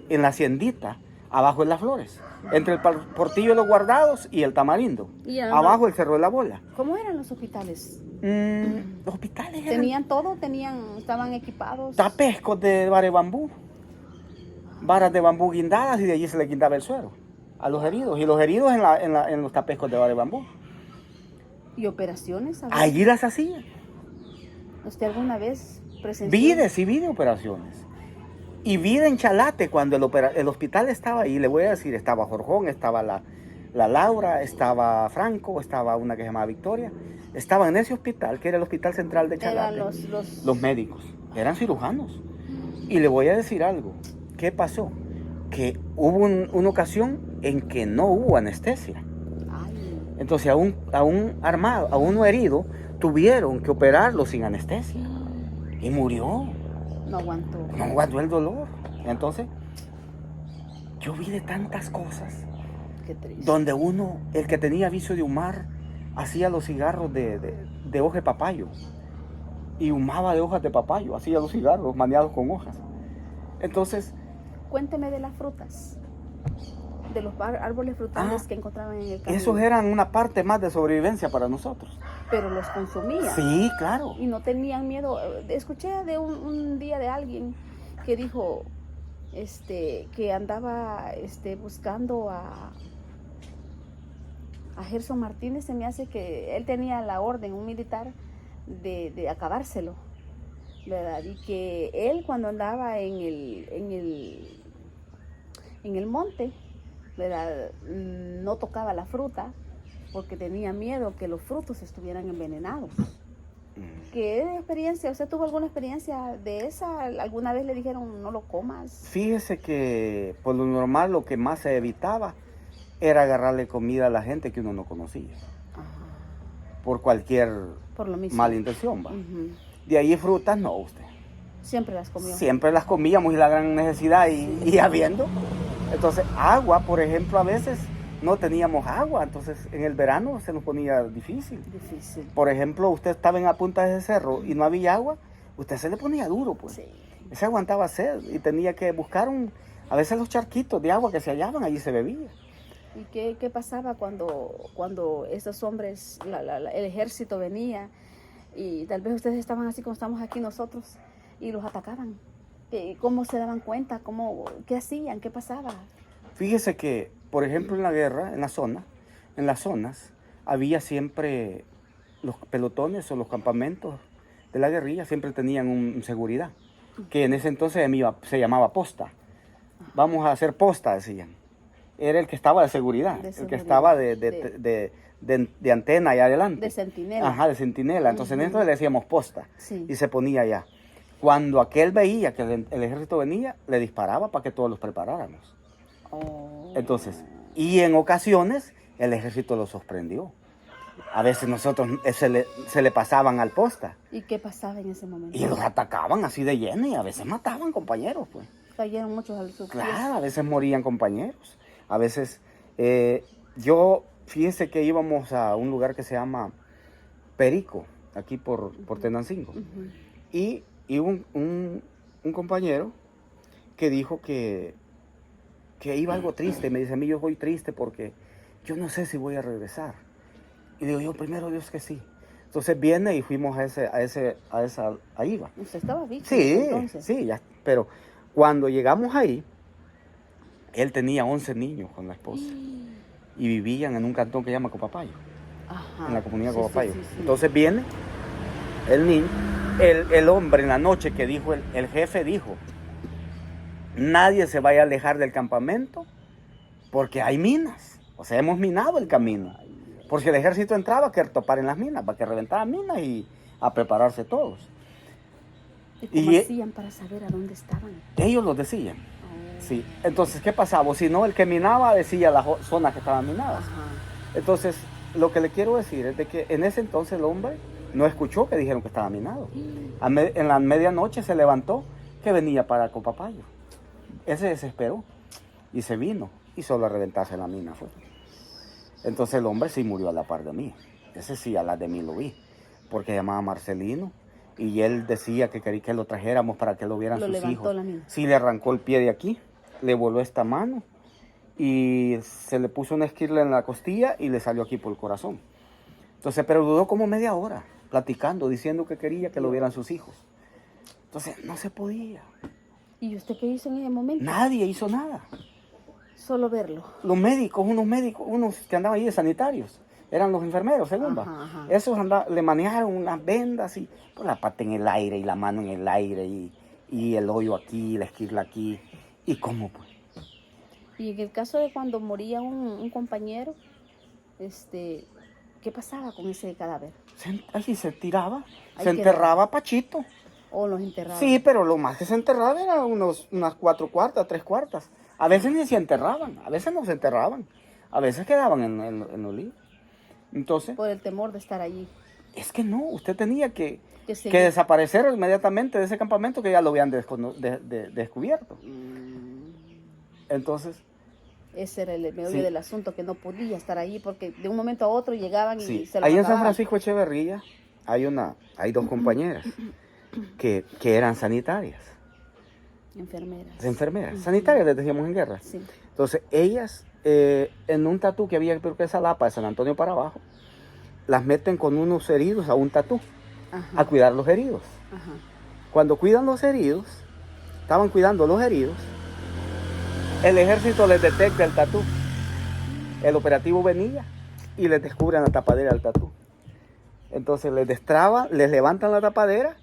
en la haciendita, abajo de las Flores, entre el Portillo de los Guardados y el Tamarindo, Y eran abajo el Cerro de la Bola. ¿Cómo eran los hospitales? Los hospitales eran ¿Tenían todo? ¿Estaban equipados? tapescos de vara de bambú, varas de bambú guindadas, y de allí se le guindaba el suero a los heridos, y los heridos en los tapescos de vara de bambú. ¿Y operaciones? ¿Sabes? Allí las hacían. ¿Usted alguna vez presenció? Vi de operaciones. Y vi en Chalate cuando el hospital estaba ahí, le voy a decir, estaba Jorjón, estaba la Laura, estaba Franco, estaba una que se llamaba Victoria. Estaban en ese hospital, que era el hospital central de Chalate. Eran Los médicos, eran cirujanos. Y le voy a decir algo. ¿Qué pasó? Que hubo una ocasión en que no hubo anestesia. Ay, Entonces a un armado, a uno herido, tuvieron que operarlo sin anestesia. Y murió. no aguantó. No aguantó el dolor. Entonces, yo vi de tantas cosas Qué triste. donde uno, el que tenía vicio de humar, hacía los cigarros de hoja de papayo. Y humaba de hojas de papayo, hacía los cigarros maneados con hojas. Entonces, Cuénteme de las frutas, de los árboles frutales que encontraban en el camino. esos eran una parte más de sobrevivencia para nosotros. Pero los consumían. Sí, claro. Y no tenían miedo. Escuché de un día de alguien que dijo que andaba buscando a Gerson Martínez. Se me hace que él tenía la orden, un militar, de acabárselo, ¿verdad? Y que él, cuando andaba en el monte, ¿verdad?, no tocaba la fruta porque tenía miedo que los frutos estuvieran envenenados. ¿Qué experiencia? ¿Usted tuvo alguna experiencia de esa? ¿Alguna vez le dijeron no lo comas? Fíjese que por lo normal lo que más se evitaba era agarrarle comida a la gente que uno no conocía. Ajá. Por cualquier Por lo mismo. mala intención, va. Ujú. De ahí frutas, no, usted. Siempre las comió. Siempre las comíamos y la gran necesidad y habiendo. Entonces, agua, por ejemplo, a veces no teníamos agua, entonces en el verano se nos ponía difícil. Difícil. Por ejemplo, usted estaba en la punta de ese cerro y no había agua, usted se le ponía duro, pues. Sí. Se aguantaba sed y tenía que buscar a veces los charquitos de agua que se hallaban, allí se bebía. ¿Y qué pasaba cuando esos hombres, el ejército venía y tal vez ustedes estaban así como estamos aquí nosotros y los atacaban? ¿Cómo se daban cuenta? ¿Qué hacían? ¿Qué pasaba? Fíjese que, por ejemplo, en la guerra, en las zonas, había siempre los pelotones o los campamentos de la guerrilla, siempre tenían un seguridad, que en ese entonces se llamaba posta. Vamos a hacer posta, decían. Era el que estaba de seguridad, el que estaba de antena allá adelante. De centinela. Ajá, de centinela. Entonces nosotros le decíamos posta. Sí. Y se ponía allá. Cuando aquel veía que el ejército venía, le disparaba para que todos los preparáramos. Oh. Entonces, y en ocasiones el ejército los sorprendió. A veces nosotros se le pasaban al posta. ¿Y qué pasaba en ese momento? Y los atacaban así de lleno y a veces mataban compañeros, pues. Cayeron muchos al sus pies. Claro, a veces morían compañeros. A veces, fíjense que íbamos a un lugar que se llama Perico, aquí por Tenancingo. Ujú. Y un compañero que dijo que iba algo triste. Me dice, a mí yo voy triste porque yo no sé si voy a regresar. Y digo yo, primero Dios que sí. Entonces viene y fuimos ahí va. ¿Usted estaba vivo Sí, entonces? sí, ya. Pero cuando llegamos ahí, él tenía 11 niños con la esposa. Y vivían en un cantón que se llama Copapayo, Ajá. en la comunidad de Sí, Copapayo. sí, sí, sí. Entonces viene el niño, el hombre en la noche que dijo, el jefe dijo, nadie se vaya a alejar del campamento porque hay minas. O sea, hemos minado el camino. Por si el ejército entraba, que topar en las minas, para que reventaran minas y a prepararse todos. ¿Y cómo hacían para saber a dónde estaban? Ellos lo decían. Oh. Sí. Entonces, ¿qué pasaba? Si no, el que minaba decía las zonas que estaban minadas. Ajá. Entonces, lo que le quiero decir es de que en ese entonces el hombre no escuchó que dijeron que estaba minado. En la medianoche se levantó que venía para Copapayo. Él se desesperó y se vino y solo a reventarse la mina fue. Entonces el hombre sí murió a la par de mí. Ese sí, a la de mí lo vi. Porque llamaba Marcelino y él decía que quería que lo trajéramos para que lo vieran sus hijos. La mina. Sí, le arrancó el pie de aquí, le voló esta mano y se le puso una esquirla en la costilla y le salió aquí por el corazón. Entonces, pero duró como media hora platicando, diciendo que quería que lo vieran sus hijos. Entonces, no se podía. ¿Y usted qué hizo en ese momento? Nadie hizo nada. Solo verlo. Los médicos, unos que andaban ahí de sanitarios, eran los enfermeros, según va. Esos le manejaron unas vendas y pues, la pata en el aire y la mano en el aire y el hoyo aquí, la esquirla aquí. ¿Y cómo pues? Y en el caso de cuando moría un compañero, ¿qué pasaba con ese cadáver? Ahí se tiraba, se enterraba Pachito. ¿O los enterraban? Sí, pero lo más que se enterraba era unas 4 cuartas, 3 cuartas. A veces ni se enterraban, a veces no se enterraban, a veces quedaban en los libros. Entonces, por el temor de estar allí. Es que no, usted tenía que desaparecer inmediatamente de ese campamento que ya lo habían descubierto. Entonces, ese era el meollo del asunto, que no podía estar allí porque de un momento a otro llegaban y se lo ahí mataban. En San Francisco Echeverría hay 2 compañeras que eran sanitarias. Enfermeras. Sanitarias, les decíamos en guerra. Sí. Entonces, ellas, en un tatú que había, creo que es Jalapa, de San Antonio para abajo, las meten con unos heridos a un tatú, a cuidar los heridos. Ajá. Cuando cuidan los heridos, estaban cuidando los heridos, el ejército les detecta el tatú. El operativo venía y les descubren la tapadera del tatú. Entonces les destraban, les levantan la tapadera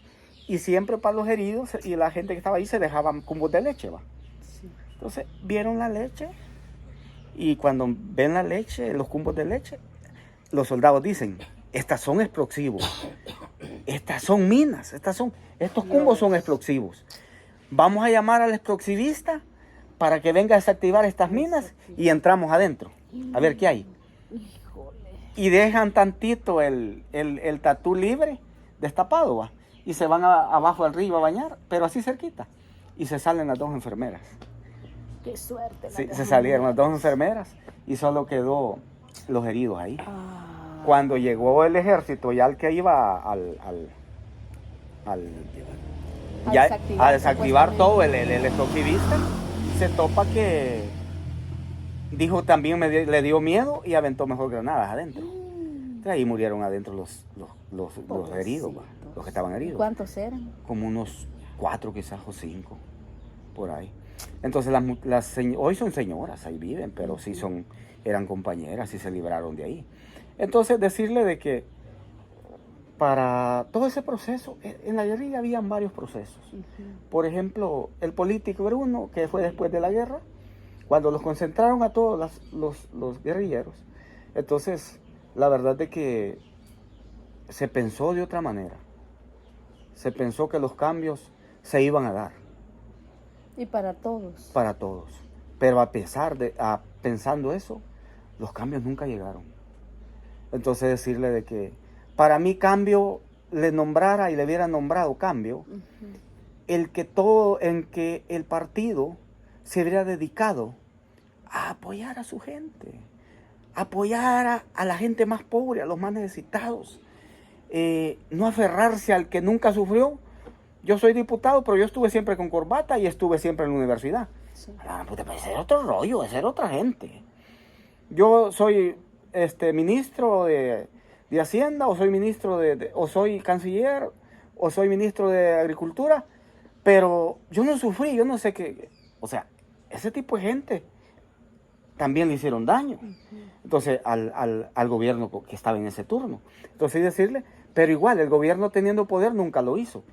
y siempre para los heridos y la gente que estaba ahí se dejaban cumbos de leche, ¿va? Sí. Entonces vieron la leche y cuando ven la leche, los cumbos de leche, los soldados dicen, estas son explosivos, estas son minas, estos cumbos son explosivos. Vamos a llamar al explosivista para que venga a desactivar estas minas y entramos adentro, a ver qué hay. Y dejan tantito el tatú libre, destapado, ¿va? Y se van abajo al río a bañar, pero así cerquita. Y se salen las 2 enfermeras. ¡Qué suerte! Sí, se salieron las 2 enfermeras y solo quedó los heridos ahí. Cuando llegó el ejército, ya el que iba a desactivar todo, el explosivista, se topa que dijo también le dio miedo y aventó mejor granadas adentro. Entonces ahí murieron adentro los heridos, los que estaban heridos. ¿Cuántos eran? Como unos 4 quizás o 5, por ahí. Entonces hoy son señoras, ahí viven, pero sí eran compañeras y se libraron de ahí. Entonces decirle de que para todo ese proceso, en la guerrilla habían varios procesos. Por ejemplo, el político era uno que fue después de la guerra, cuando los concentraron a todos los guerrilleros. Entonces, la verdad es que se pensó de otra manera. Se pensó que los cambios se iban a dar. Y para todos. Para todos. Pero pensando eso, los cambios nunca llegaron. Entonces decirle de que para mí cambio le nombrara y le hubiera nombrado cambio, en que el partido se hubiera dedicado a apoyar a su gente, apoyar a la gente más pobre, a los más necesitados, no aferrarse al que nunca sufrió. Yo soy diputado, pero yo estuve siempre con corbata y estuve siempre en la universidad. Sí. Puede ser otro rollo, de ser otra gente. Yo soy ministro de Hacienda, o soy ministro o soy canciller, o soy ministro de Agricultura, pero yo no sufrí, yo no sé qué. O sea, ese tipo de gente también le hicieron daño. Entonces, al gobierno que estaba en ese turno. Entonces, decirle, pero igual, el gobierno teniendo poder nunca lo hizo.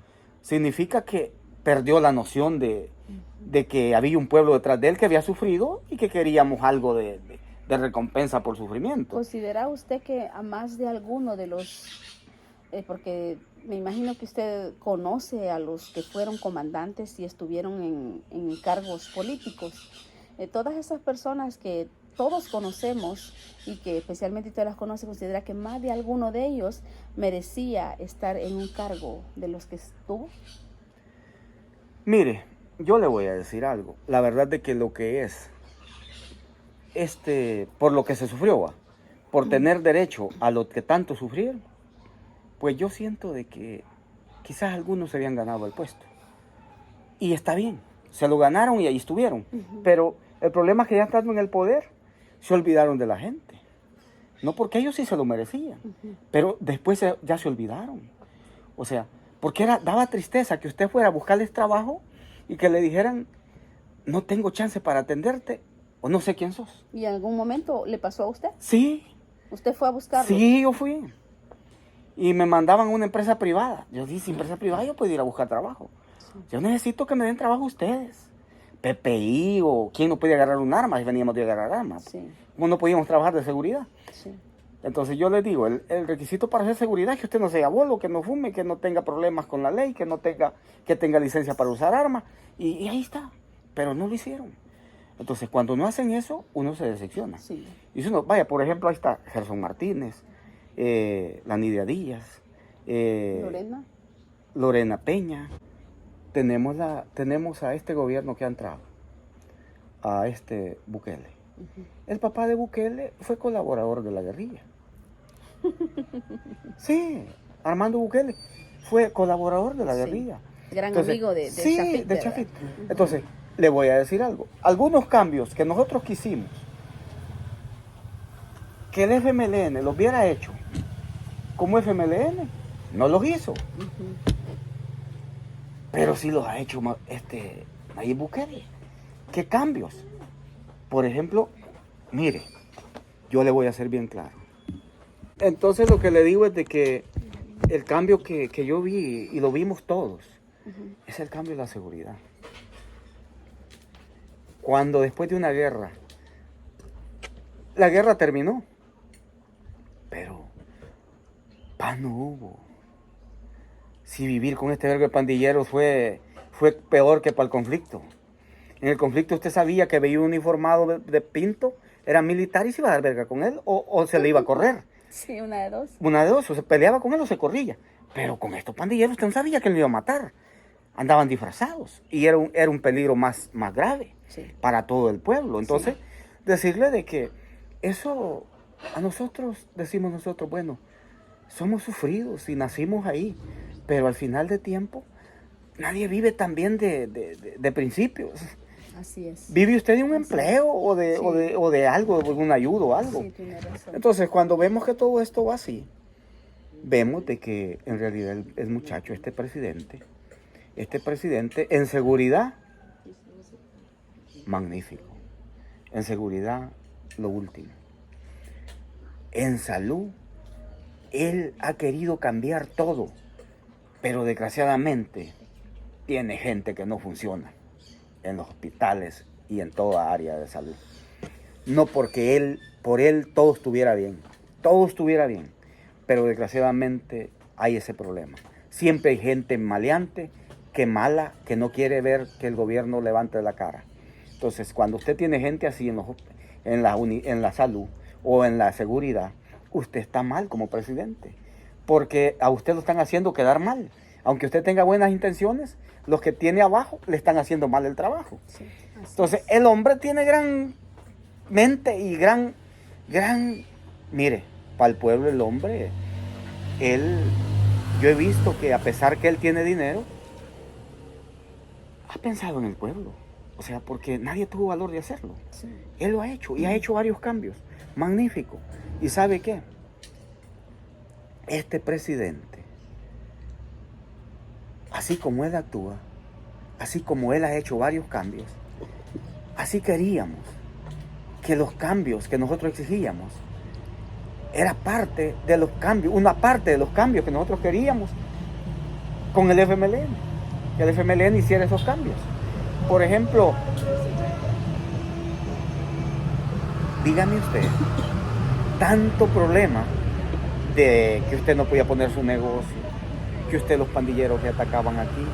Significa que perdió la noción de de que había un pueblo detrás de él que había sufrido y que queríamos algo de recompensa por sufrimiento. ¿Considera usted que a más de alguno de los, porque me imagino que usted conoce a los que fueron comandantes y estuvieron en cargos políticos, todas esas personas que todos conocemos y que especialmente usted las conoce, considera que más de alguno de ellos merecía estar en un cargo de los que estuvo? Mire, yo le voy a decir algo. La verdad de que lo que es, por lo que se sufrió, por tener derecho a lo que tanto sufrieron, pues yo siento de que quizás algunos se habían ganado el puesto. Y está bien, se lo ganaron y ahí estuvieron. Pero el problema es que ya estando en el poder, se olvidaron de la gente. No, porque ellos sí se lo merecían, pero después ya se olvidaron. O sea, porque daba tristeza que usted fuera a buscarles trabajo y que le dijeran, no tengo chance para atenderte, o no sé quién sos. ¿Y en algún momento le pasó a usted? Sí. ¿Usted fue a buscarlo? Sí, yo fui. Y me mandaban a una empresa privada. Yo dije, empresa privada yo puedo ir a buscar trabajo. Sí. Yo necesito que me den trabajo ustedes. PPI o quién no podía agarrar un arma, si veníamos de agarrar armas. Sí. ¿Cómo no podíamos trabajar de seguridad? Sí. Entonces yo les digo, el requisito para hacer seguridad es que usted no sea bolo, que no fume, que no tenga problemas con la ley, que tenga licencia para usar armas. Y ahí está. Pero no lo hicieron. Entonces cuando no hacen eso, uno se decepciona. Sí. Y si uno, vaya, por ejemplo, ahí está Gerson Martínez, la Nidia Díaz, Lorena Peña. Tenemos a este gobierno que ha entrado, a este Bukele. El papá de Bukele fue colaborador de la guerrilla. Sí, Armando Bukele fue colaborador de la guerrilla. Gran amigo de sí, Chafit. De Chafit. Entonces, le voy a decir algo. Algunos cambios que nosotros quisimos, que el FMLN los hubiera hecho como FMLN, no los hizo. Pero sí los ha hecho Nayib Bukele. ¿Qué cambios? Por ejemplo, mire, yo le voy a ser bien claro. Entonces lo que le digo es de que el cambio que yo vi, y lo vimos todos, es el cambio de la seguridad. Cuando después de una guerra, la guerra terminó, pero paz no hubo. Si vivir con este vergo de pandilleros fue peor que para el conflicto. En el conflicto usted sabía que veía un uniformado de pinto, era militar y se iba a dar verga con él o se le iba a correr. Sí, una de dos. Una de dos, o se peleaba con él o se corría. Pero con estos pandilleros usted no sabía que le iba a matar. Andaban disfrazados y era un peligro más grave para todo el pueblo. Entonces, decirle de que eso a nosotros, decimos nosotros, bueno, somos sufridos y nacimos ahí. Pero al final de tiempo, nadie vive también de principios. Así es. ¿Vive usted de un empleo o de algo, de una ayuda o algo? Sí, tiene razón. Entonces, cuando vemos que todo esto va así, vemos de que en realidad el muchacho, este presidente, en seguridad, magnífico. En seguridad, lo último. En salud, él ha querido cambiar todo. Pero desgraciadamente tiene gente que no funciona en los hospitales y en toda área de salud. No porque por él todo estuviera bien, pero desgraciadamente hay ese problema. Siempre hay gente maleante, que no quiere ver que el gobierno levante la cara. Entonces, cuando usted tiene gente así en la salud o en la seguridad, usted está mal como presidente. Porque a usted lo están haciendo quedar mal. Aunque usted tenga buenas intenciones, los que tiene abajo le están haciendo mal el trabajo. Sí, entonces, el hombre tiene gran mente y mire, para el pueblo el hombre, yo he visto que a pesar que él tiene dinero, ha pensado en el pueblo. O sea, porque nadie tuvo valor de hacerlo. Sí. Él lo ha hecho y ha hecho varios cambios. Magnífico. ¿Y sabe qué? Este presidente, así como él actúa, así como él ha hecho varios cambios, así queríamos que los cambios que nosotros exigíamos era parte de los cambios, una parte de los cambios que nosotros queríamos con el FMLN, que el FMLN hiciera esos cambios. por ejemplo, dígame usted, tanto problema de que usted no podía poner su negocio, que usted los pandilleros que atacaban aquí,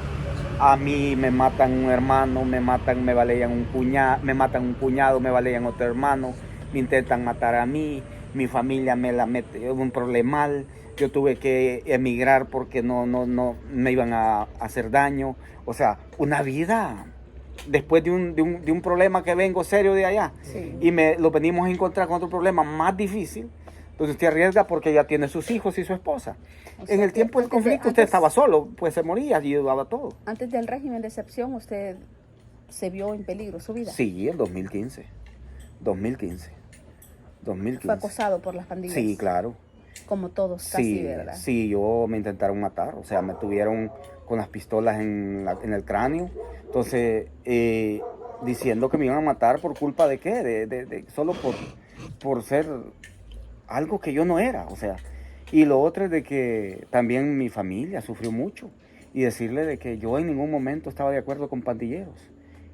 a mí me matan un hermano, me balean un cuñado, me matan un cuñado, me balean otro hermano, me intentan matar a mí, mi familia me la mete en un problemal, yo tuve que emigrar porque no me iban a hacer daño, o sea, una vida después de un problema que vengo serio de allá, Sí. y lo venimos a encontrar con otro problema más difícil. Entonces usted arriesga porque ya tiene sus hijos y su esposa. O sea, en el tiempo del conflicto usted estaba solo, pues se moría y ayudaba todo. Antes del régimen de excepción, usted se vio en peligro su vida. Sí, en 2015. 2015. Fue acosado por las pandillas. Sí, claro. Como todos, casi, ¿verdad? Sí, me intentaron matar. O sea, me tuvieron con las pistolas en el cráneo. Entonces, diciendo que me iban a matar por culpa de qué, solo por ser algo que yo no era, o sea. Y lo otro es de que también mi familia sufrió mucho. Y decirle de que yo en ningún momento estaba de acuerdo con pandilleros.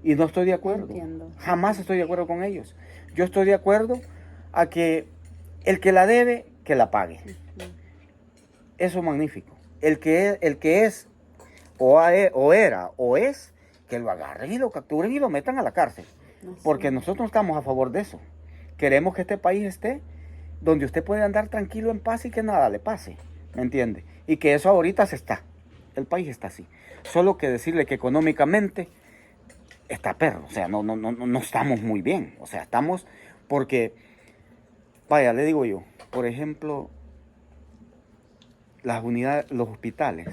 Y no estoy de acuerdo. Entiendo. Jamás estoy de acuerdo con ellos. Yo estoy de acuerdo a que el que la debe, que la pague. Eso es magnífico. El que es o era, o es, que lo agarren y lo capturen y lo metan a la cárcel. Porque nosotros no estamos a favor de eso. Queremos que este país esté donde usted puede andar tranquilo en paz y que nada le pase. ¿Me entiende? Y que eso ahorita se está. El país está así. Solo que decirle que económicamente está perro. O sea, no estamos muy bien. O sea, estamos porque, vaya, le digo yo, por ejemplo, las unidades, los hospitales.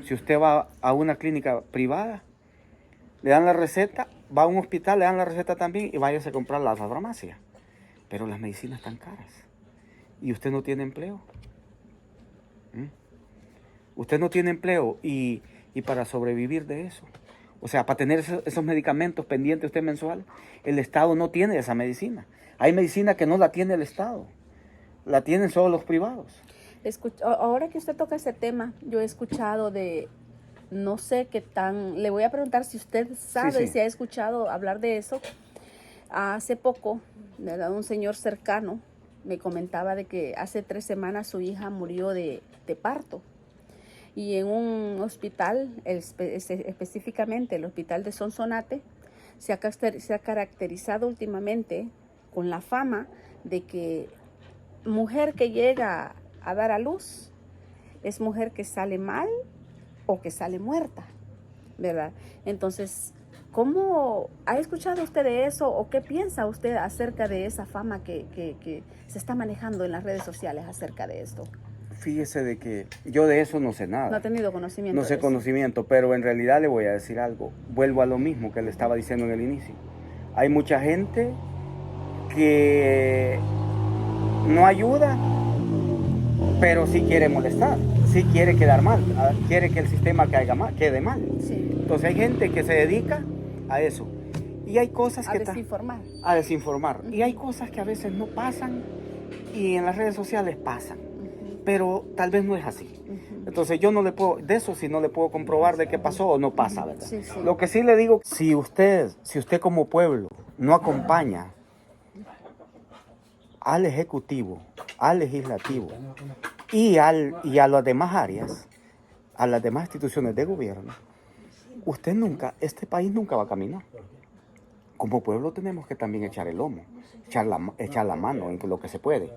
Si usted va a una clínica privada, le dan la receta, va a un hospital, le dan la receta también y váyase a comprar la farmacia. Pero las medicinas están caras. Y usted no tiene empleo. Usted no tiene empleo y para sobrevivir de eso. O sea, para tener esos medicamentos pendientes usted mensual, el Estado no tiene esa medicina. Hay medicina que no la tiene el Estado. La tienen solo los privados. Ahora que usted toca ese tema, yo he escuchado de, no sé qué tan, le voy a preguntar si usted sabe, si ha escuchado hablar de eso. Hace poco, un señor cercano me comentaba de que hace 3 semanas su hija murió de parto. Y en un hospital, específicamente el hospital de Sonsonate, se ha caracterizado últimamente con la fama de que mujer que llega a dar a luz es mujer que sale mal o que sale muerta, ¿verdad? Entonces, ¿cómo ha escuchado usted de eso o qué piensa usted acerca de esa fama que se está manejando en las redes sociales acerca de esto? Fíjese de que yo de eso no sé nada. No ha tenido conocimiento. No sé conocimiento, pero en realidad le voy a decir algo. Vuelvo a lo mismo que le estaba diciendo en el inicio. Hay mucha gente que no ayuda, pero sí quiere molestar, sí quiere quedar mal, quiere que el sistema quede mal. Sí. Entonces hay gente que se dedica a eso. Y hay cosas que... A desinformar. Y hay cosas que a veces no pasan y en las redes sociales pasan. Pero tal vez no es así. Entonces yo no le puedo, de eso sí no le puedo comprobar de qué pasó o no pasa, ¿verdad? Sí, sí. Lo que sí le digo, si usted como pueblo no acompaña al Ejecutivo, al Legislativo y a las demás áreas, a las demás instituciones de gobierno, este país nunca va a caminar. Como pueblo tenemos que también echar el lomo, echar la mano en lo que se puede.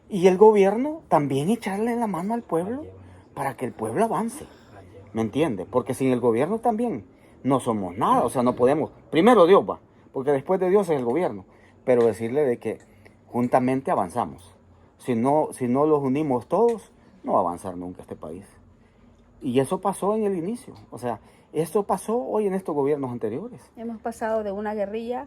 Y el gobierno también echarle la mano al pueblo para que el pueblo avance. ¿Me entiende? Porque sin el gobierno también no somos nada. O sea, no podemos. Primero Dios va, porque después de Dios es el gobierno. Pero decirle de que juntamente avanzamos. Si no los unimos todos, no va a avanzar nunca este país. Y eso pasó en el inicio. O sea, esto pasó hoy en estos gobiernos anteriores. Hemos pasado de una guerrilla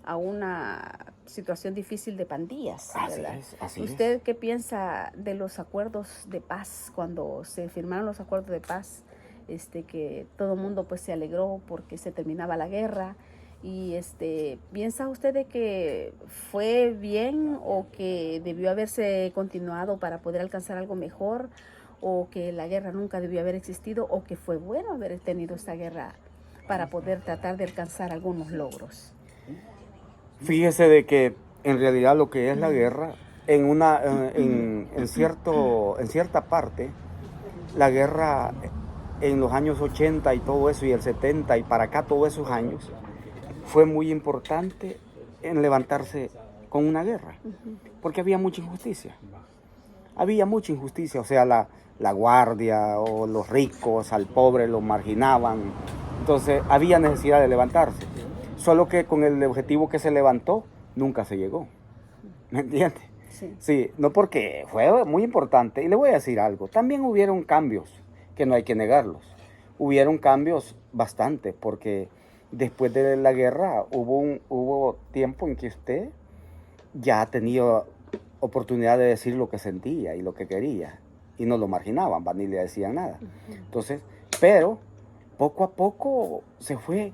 a una situación difícil de pandillas, ¿verdad? Así ¿Usted qué piensa de los acuerdos de paz, cuando se firmaron los acuerdos de paz, que todo el mundo pues se alegró porque se terminaba la guerra? Y ¿piensa usted de que fue bien o que debió haberse continuado para poder alcanzar algo mejor, o que la guerra nunca debió haber existido, o que fue bueno haber tenido esta guerra para poder tratar de alcanzar algunos logros? Fíjese de que en realidad lo que es la guerra, en cierta parte, la guerra en los años 80 y todo eso, y el 70 y para acá todos esos años, fue muy importante en levantarse con una guerra, porque había mucha injusticia. Había mucha injusticia, o sea, la guardia o los ricos al pobre lo marginaban. Entonces había necesidad de levantarse. Solo que con el objetivo que se levantó, nunca se llegó. ¿Me entiende? Sí. Sí, no, porque fue muy importante. Y le voy a decir algo, también hubieron cambios, que no hay que negarlos. Hubieron cambios bastante, porque después de la guerra hubo tiempo en que usted ya ha tenido oportunidad de decir lo que sentía y lo que quería. Y no lo marginaban, ni le decían nada. Entonces, pero poco a poco se fue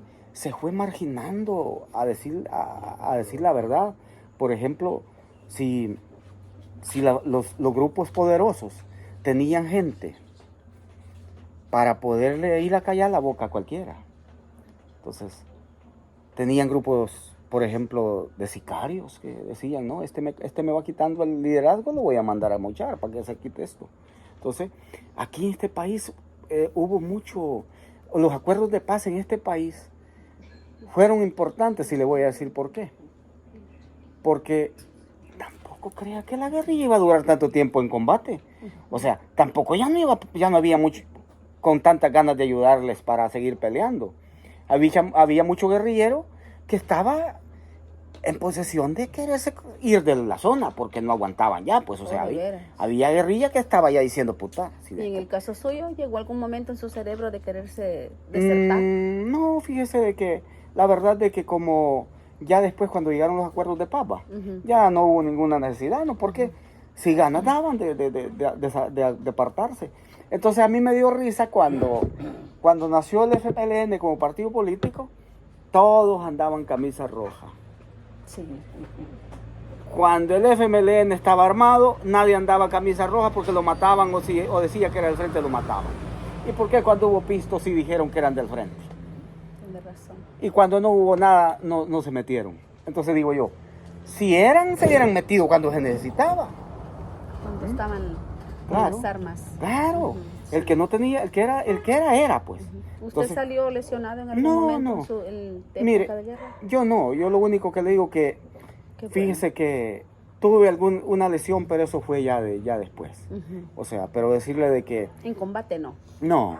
marginando a decir la verdad. Por ejemplo, si los grupos poderosos tenían gente para poderle ir a callar la boca a cualquiera. Entonces, tenían grupos, por ejemplo, de sicarios que decían, no, este me va quitando el liderazgo, lo voy a mandar a mochar para que se quite esto. Entonces, aquí en este país hubo mucho, los acuerdos de paz en este país fueron importantes, y le voy a decir por qué. Porque tampoco creía que la guerrilla iba a durar tanto tiempo en combate. O sea, tampoco ya no había mucho con tantas ganas de ayudarles para seguir peleando. Había mucho guerrillero que estaba en posesión de quererse ir de la zona porque no aguantaban ya, pues, o sea, había guerrilla que estaba ya diciendo puta. ¿Y en el caso suyo llegó algún momento en su cerebro de quererse desertar? No, fíjese de que la verdad de que como ya después cuando llegaron los acuerdos de paz, ya no hubo ninguna necesidad, ¿no? Porque si ganas daban de apartarse. Entonces a mí me dio risa cuando nació el FMLN como partido político, todos andaban camisa roja. Sí. Cuando el FMLN estaba armado, nadie andaba camisa roja porque lo mataban o decía que era del frente, lo mataban. ¿Y por qué cuando hubo pistos sí dijeron que eran del frente? Tiene razón. Y cuando no hubo nada, no se metieron. Entonces digo yo, si se hubieran metido cuando se necesitaba. Cuando estaban claro, las armas. Claro. El que no tenía, el que era, pues. ¿Usted Entonces, salió lesionado en algún momento en época mire, de guerra? Yo lo único que le digo que, fíjese que tuve una lesión, pero eso fue ya después. O sea, pero decirle de que... En combate no. No.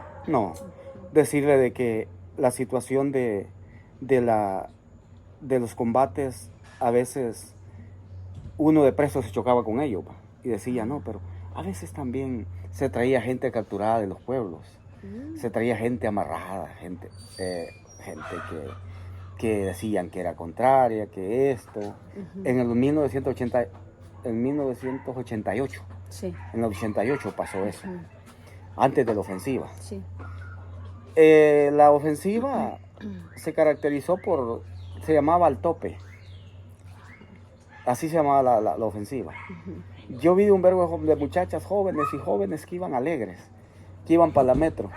Decirle de que la situación de los combates, a veces uno de preso se chocaba con ellos, y decía, no, pero a veces también se traía gente capturada de los pueblos, se traía gente amarrada, gente que decían que era contraria, que esto. En el 1988, sí. En el 88 pasó eso, antes de la ofensiva. Sí. La ofensiva se caracterizó se llamaba al tope. Así se llamaba la ofensiva. Yo vi un verbo de muchachas jóvenes que iban alegres, que iban para la metro.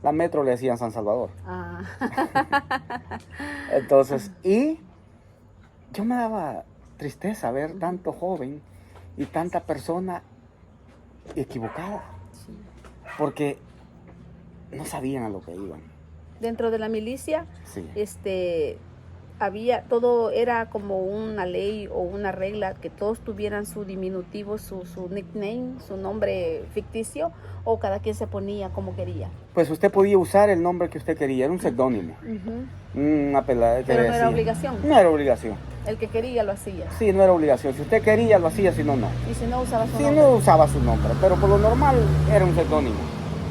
La metro le decían San Salvador. Entonces, y yo me daba tristeza ver tanto joven y tanta persona equivocada. Sí. Porque no sabían a lo que iban. Dentro de la milicia, sí. Todo era como una ley o una regla que todos tuvieran su diminutivo, su nickname, su nombre ficticio, o cada quien se ponía como quería. Pues usted podía usar el nombre que usted quería, era un seudónimo. Una pelada que pero no decía. era obligación. No era obligación. El que quería lo hacía. Sí, no era obligación. Si usted quería lo hacía, si no, no. ¿Y si no usaba su nombre? nombre? Si no usaba su nombre, pero por lo normal era un seudónimo.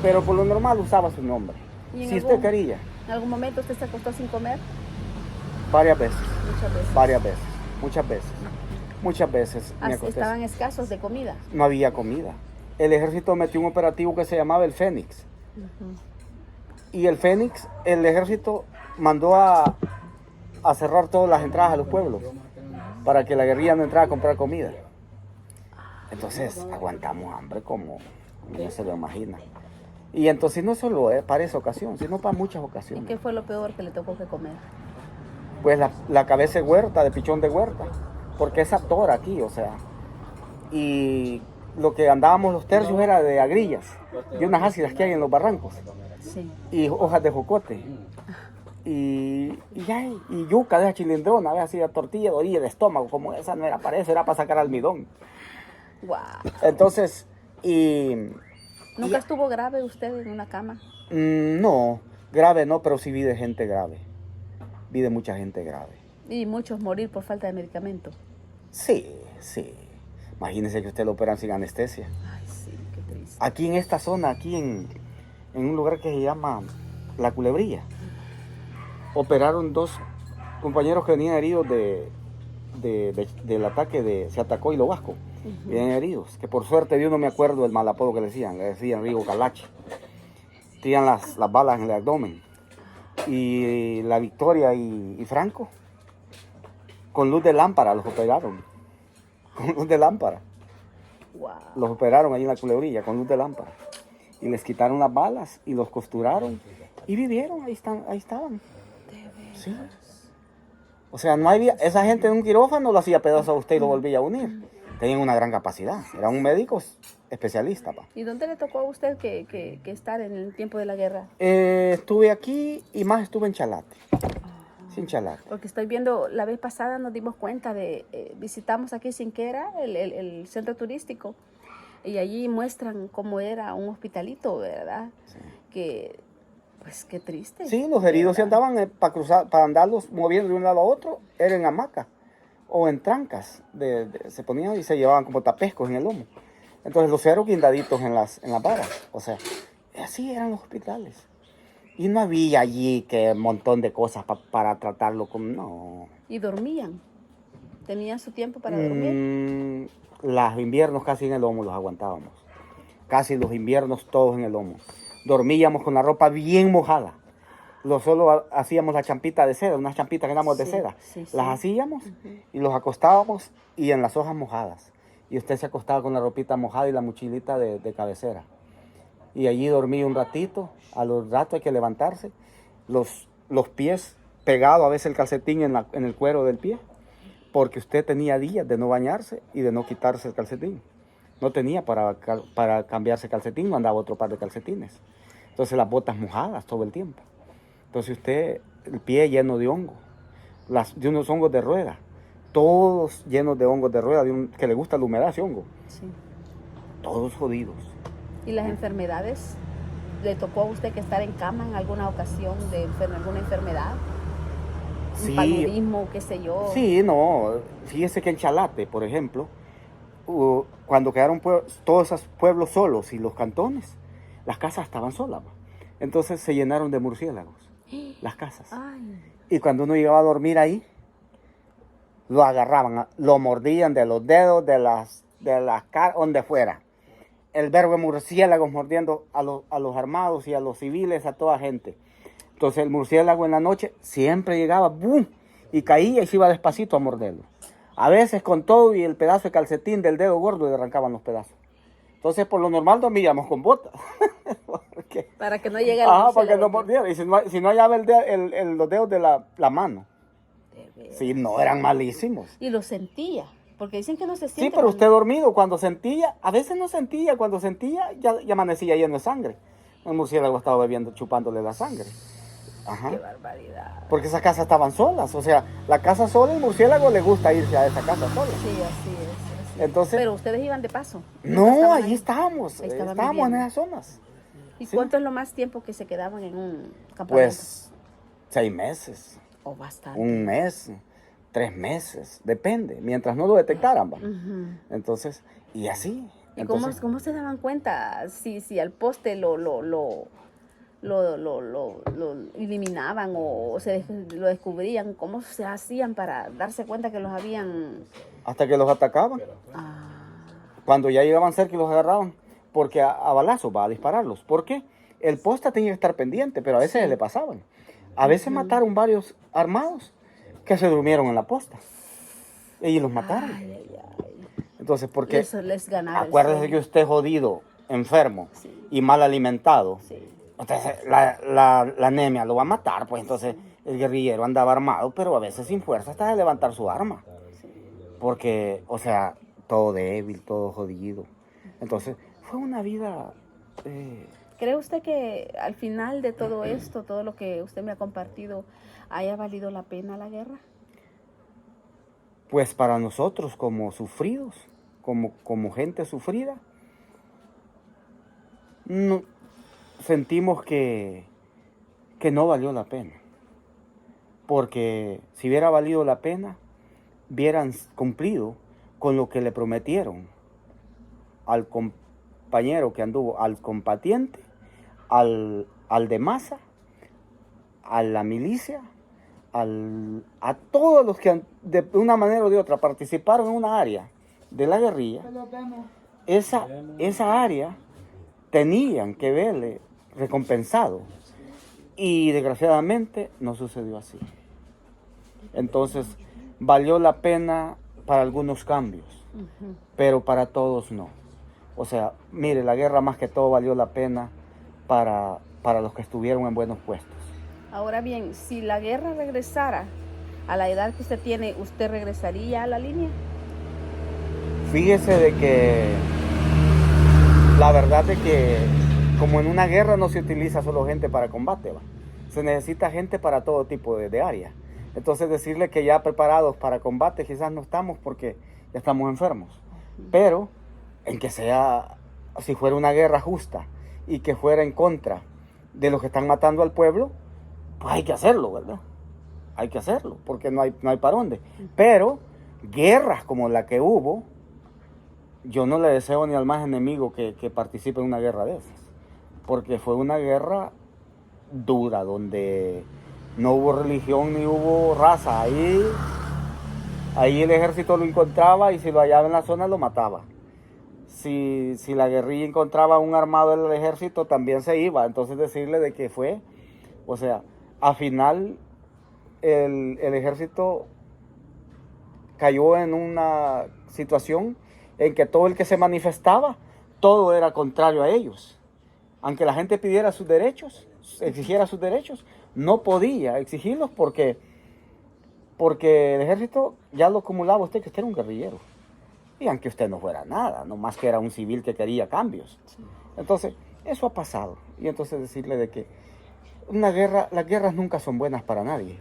Pero por lo normal usaba su nombre. Si usted quería. ¿En algún momento usted se acostó sin comer? Varias veces. Muchas veces. Varias veces. Muchas veces. Estaban escasos de comida. No había comida. El ejército metió un operativo que se llamaba el Fénix. Y el Fénix, el ejército mandó a cerrar todas las entradas a los pueblos para que la guerrilla no entrara a comprar comida. Entonces aguantamos hambre como no se lo imagina. Y entonces no solo para esa ocasión, sino para muchas ¿Y ocasiones. qué fue lo peor que le tocó que comer? Pues la cabeza de huerta, de pichón de huerta, porque es tora aquí, o sea. Y lo que andábamos los tercios era de agrillas, de unas ácidas que hay en los barrancos, Sí. y hojas de jocote. Y yuca de esa chilindrona, así de tortilla de orilla de estómago, como esa no era para eso, era para sacar almidón. Wow. Entonces, ¿Nunca estuvo grave usted en una cama? no, grave no, pero sí vi de gente grave. Vi de mucha gente grave. Y muchos morir por falta de medicamento. Sí. Imagínese que usted lo operan sin anestesia. Ay, sí, qué triste. Aquí en esta zona, aquí en un lugar que se llama La Culebrilla, operaron 2 compañeros que venían heridos del ataque se atacó Hilo Vasco. Venían heridos, que por suerte de uno me acuerdo del mal apodo que le decían Rigo Calache. Tenían las balas en el abdomen. Y la Victoria y Franco, con luz de lámpara los operaron. Con luz de lámpara. Wow. Los operaron ahí en La Culebrilla con luz de lámpara. Y les quitaron las balas y los costuraron. Y vivieron, ahí estaban. Sí. O sea, no había, esa gente en un quirófano lo hacía pedazo a usted y lo volvía a unir. Tenían una gran capacidad. Era un médico especialista. Pa. ¿Y dónde le tocó a usted que estar en el tiempo de la guerra? Estuve aquí y más estuve en Chalate. Sí, en Chalate. Porque estoy viendo, la vez pasada nos dimos cuenta visitamos aquí Sinquera, el centro turístico, y allí muestran cómo era un hospitalito, ¿verdad? Sí. Que, pues, qué triste. Sí, los heridos se andaban para cruzar, para andarlos moviendo de un lado a otro, era en hamaca o en trancas. Se ponían y se llevaban como tapescos en el lomo. Entonces los ceros guindaditos en las varas. O sea, así eran los hospitales. Y no había allí que un montón de cosas para tratarlo como, no. ¿Y dormían? ¿Tenían su tiempo para dormir? Los inviernos casi en el lomo los aguantábamos. Casi los inviernos todos en el lomo. Dormíamos con la ropa bien mojada. Solo hacíamos la champita de seda, unas champitas que damos de seda. Sí. Las hacíamos y los acostábamos y en las hojas mojadas. Y usted se acostaba con la ropita mojada y la mochilita de cabecera. Y allí dormí un ratito. A los ratos hay que levantarse. Los pies pegados, a veces el calcetín en el cuero del pie. Porque usted tenía días de no bañarse y de no quitarse el calcetín. No tenía para cambiarse calcetín, no andaba otro par de calcetines. Entonces las botas mojadas todo el tiempo. Entonces usted, el pie lleno de hongo, de unos hongos de rueda, todos llenos de hongos de rueda, que le gusta la humedad ese hongo. Sí. Todos jodidos. ¿Y las enfermedades? ¿Le tocó a usted que estar en cama en alguna ocasión de alguna enfermedad? Sí. ¿Un paludismo, qué sé yo? Sí, no. Fíjese que en Chalate, por ejemplo, cuando quedaron todos esos pueblos solos y los cantones, las casas estaban solas. Entonces se llenaron de murciélagos, las casas. Ay. Y cuando uno llegaba a dormir ahí, lo agarraban, lo mordían de los dedos, de las caras, donde fuera. El verbo de murciélagos mordiendo a los armados y a los civiles, a toda gente. Entonces el murciélago en la noche siempre llegaba, ¡bum! Y caía y se iba despacito a morderlo. A veces con todo y el pedazo de calcetín del dedo gordo le arrancaban los pedazos. Entonces por lo normal dormíamos con botas. Para que no llegue el para que no mordiera. Y si no hallaba los dedos de la mano. Sí, no, eran malísimos. Y lo sentía, porque dicen que no se siente. Sí, pero usted dormido, cuando sentía, a veces no sentía, cuando sentía ya amanecía lleno de sangre. El murciélago estaba bebiendo, chupándole la sangre. Ajá. Qué barbaridad. Porque esas casas estaban solas, o sea, la casa sola, el murciélago le gusta irse a esa casa sola. Sí, así es. Entonces, pero ustedes iban de paso. No, allí estábamos Estaban en viviendo. esas zonas. ¿Y Sí. cuánto es lo más tiempo que se quedaban en un campamento? Pues 6 meses, O bastante. un mes, 3 meses, depende, mientras no lo detectaran. ¿Va? Ujú. Entonces, y así. ¿Y Entonces, cómo se daban cuenta si al poste lo eliminaban o lo descubrían? ¿Cómo se hacían para darse cuenta que los habían...? hasta que los atacaban. Cuando ya llegaban cerca y los agarraban, porque a balazos va a dispararlos. ¿Por qué? El poste tenía que estar pendiente, pero a veces se le pasaban. A veces mataron varios armados que se durmieron en la posta. Y los mataron. Ay. Entonces, porque Eso les ganaba. acuérdese que usted jodido enfermo Sí. y mal alimentado, Sí. entonces la anemia lo va a matar, pues entonces el guerrillero andaba armado, pero a veces sin fuerza hasta de levantar su arma. Sí. Porque, o sea, todo débil, todo jodido. Entonces, fue una vida... ¿Cree usted que al final de todo esto, todo lo que usted me ha compartido, haya valido la pena la guerra? pues para nosotros como sufridos, como gente sufrida, no, sentimos que no valió la pena. Porque si hubiera valido la pena, hubieran cumplido con lo que le prometieron al compañero que anduvo, al combatiente, al de masa, a la milicia, a todos los que de una manera o de otra participaron en una área de la guerrilla. Esa área tenían que verle recompensado. Y desgraciadamente no sucedió así. Entonces, valió la pena para algunos cambios, pero para todos no. O sea, mire, la guerra más que todo valió la pena para los que estuvieron en buenos puestos. Ahora bien, si la guerra regresara a la edad que usted tiene, ¿usted regresaría a la línea? Fíjese de que la verdad es que como en una guerra no se utiliza solo gente para combate, ¿va? Se necesita gente para todo tipo de áreas. Entonces decirle que ya preparados para combate quizás no estamos porque ya estamos enfermos. Pero en que sea, si fuera una guerra justa y que fuera en contra de los que están matando al pueblo, pues hay que hacerlo, ¿verdad? Hay que hacerlo porque no hay para dónde. Pero guerras como la que hubo, yo no le deseo ni al más enemigo que participe en una guerra de esas. Porque fue una guerra dura, donde no hubo religión ni hubo raza. Ahí el ejército lo encontraba y si lo hallaba en la zona lo mataba. Si la guerrilla encontraba un armado del ejército también se iba. Entonces decirle de que fue, o sea, al final el ejército cayó en una situación en que todo el que se manifestaba, todo era contrario a ellos. Aunque la gente pidiera sus derechos, exigiera sus derechos, no podía exigirlos porque el ejército ya lo acumulaba usted, que usted era un guerrillero. Y aunque usted no fuera nada, nomás que era un civil que quería cambios. Entonces, eso ha pasado. Y entonces decirle de que las guerras nunca son buenas para nadie.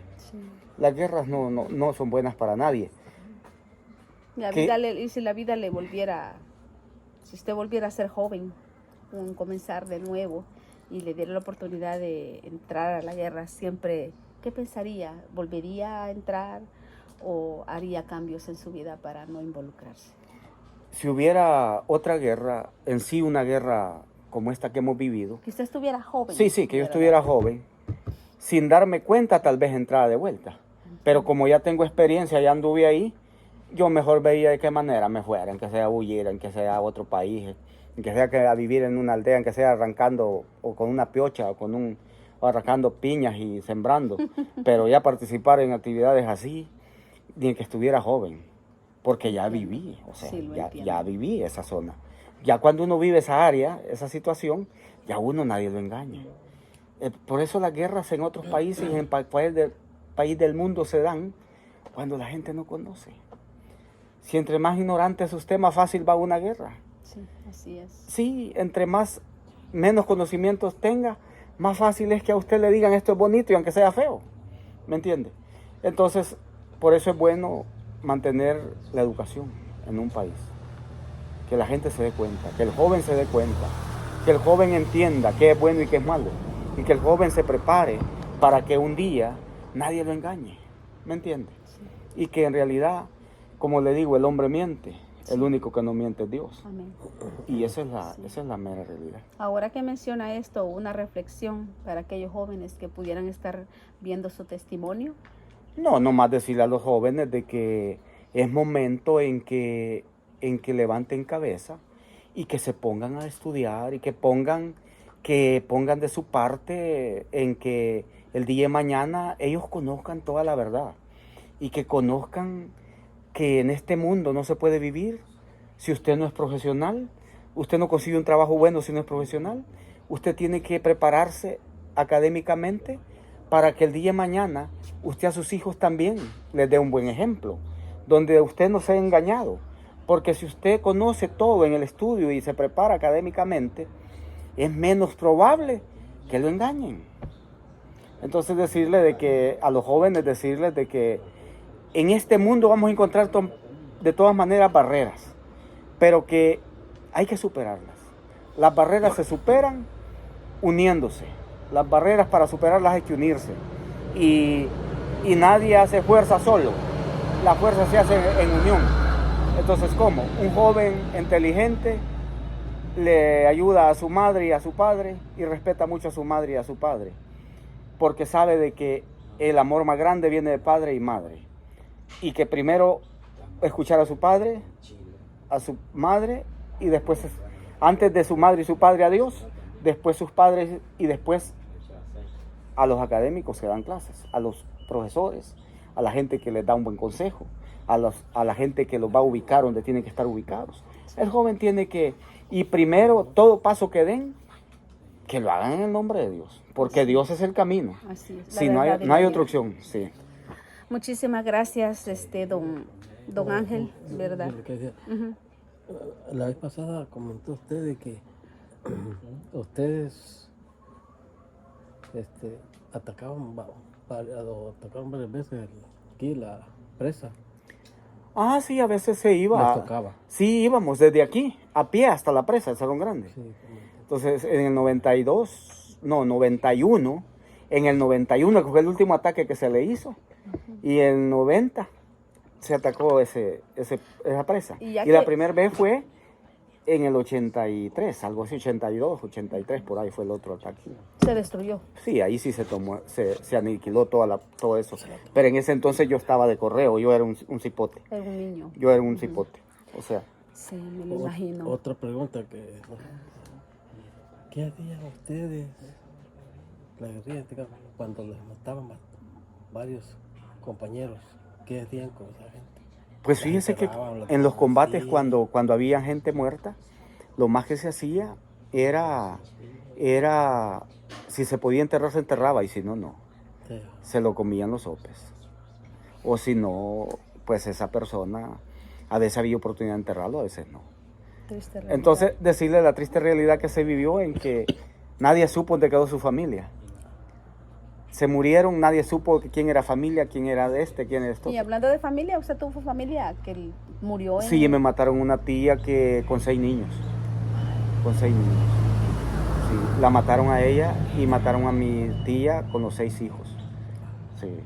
Las guerras no son buenas para nadie. Y si la vida le volviera, si usted volviera a ser joven, comenzar de nuevo y le diera la oportunidad de entrar a la guerra, siempre, ¿qué pensaría? ¿Volvería a entrar o haría cambios en su vida para no involucrarse? Si hubiera otra guerra, en sí una guerra como esta que hemos vivido. Que usted estuviera joven. Sí, que yo estuviera joven. Sin darme cuenta, tal vez entrara de vuelta. Pero como ya tengo experiencia, ya anduve ahí, yo mejor veía de qué manera me fuera, en que sea a huir, en que sea a otro país, en que sea a vivir en una aldea, en que sea arrancando o con una piocha o arrancando piñas y sembrando. Pero ya participar en actividades así, ni que estuviera joven, porque ya viví, o sea, Sí, ya viví esa zona. Ya cuando uno vive esa área, esa situación, ya uno nadie lo engaña. Por eso las guerras en otros países y en país del mundo se dan cuando la gente no conoce. Si entre más ignorante es usted, más fácil va una guerra. Sí, así es. Sí, menos conocimientos tenga, más fácil es que a usted le digan esto es bonito y aunque sea feo. ¿Me entiende? Entonces, por eso es bueno mantener la educación en un país. Que la gente se dé cuenta, que el joven se dé cuenta, que el joven entienda qué es bueno y qué es malo. Y que el joven se prepare para que un día nadie lo engañe. ¿Me entiende? Sí. Y que en realidad, como le digo, el hombre miente. Sí. El único que no miente es Dios. Amén. Y esa es la mera realidad. Ahora que menciona esto, una reflexión para aquellos jóvenes que pudieran estar viendo su testimonio. No, nomás decirle a los jóvenes de que es momento en que levanten cabeza y que se pongan a estudiar y que pongan de su parte en que el día de mañana ellos conozcan toda la verdad y que conozcan que en este mundo no se puede vivir si usted no es profesional, Usted no consigue un trabajo bueno si no es profesional. Usted tiene que prepararse académicamente para que el día de mañana usted a sus hijos también les dé un buen ejemplo, donde usted no sea engañado. Porque si usted conoce todo en el estudio y se prepara académicamente, es menos probable que lo engañen. Entonces decirle de que a los jóvenes, decirles de que en este mundo vamos a encontrar de todas maneras barreras, pero que hay que superarlas. Las barreras se superan uniéndose. Las barreras para superarlas hay que unirse. Y nadie hace fuerza solo. La fuerza se hace en unión. Entonces, ¿cómo? Un joven inteligente le ayuda a su madre y a su padre y respeta mucho a su madre y a su padre, porque sabe de que el amor más grande viene de padre y madre, y que primero escuchar a su padre, a su madre, y después, antes de su madre y su padre, a Dios, después sus padres y después a los académicos que dan clases, a los profesores, a la gente que les da un buen consejo, a la gente que los va a ubicar donde tienen que estar ubicados. El joven tiene que, y primero todo paso que den, que lo hagan en el nombre de Dios, porque Dios es el camino. Así es. Sí, no hay otra opción, sí. Muchísimas gracias, don Ángel, ¿verdad? La vez pasada comentó usted de que ustedes atacaron varias veces aquí la presa. Ah, sí, a veces se iba. Les tocaba. Sí, íbamos desde aquí, a pie hasta la presa, el Salón Grande. Sí, Entonces, en el 91, en el 91, que fue el último ataque que se le hizo, y en el 90 se atacó esa presa. Y la primera vez fue en el 83, algo así, 82, 83, por ahí fue el otro ataque. Se destruyó. Sí, ahí sí se aniquiló todo eso. Pero en ese entonces yo estaba de correo, yo era un cipote. Era un niño. Yo era un cipote, o sea. Sí, me lo imagino. Otra pregunta ¿qué hacían ustedes, la guerrilla, cuando les mataban varios compañeros? ¿Qué hacían con esa gente? Pues fíjense que en los combates cuando había gente muerta, lo más que se hacía era si se podía enterrar se enterraba y si no, no. Sí. Se lo comían los sopes. O si no, pues esa persona, a veces había oportunidad de enterrarlo, a veces no. Triste realidad. Entonces decirle la triste realidad que se vivió en que nadie supo dónde quedó su familia. Se murieron, nadie supo quién era familia, quién era quién era esto. Y hablando de familia, ¿usted tuvo familia que murió en...? Sí, me mataron una tía con 6 niños. Con 6 niños. Sí, la mataron a ella y mataron a mi tía con los 6 hijos. Sí.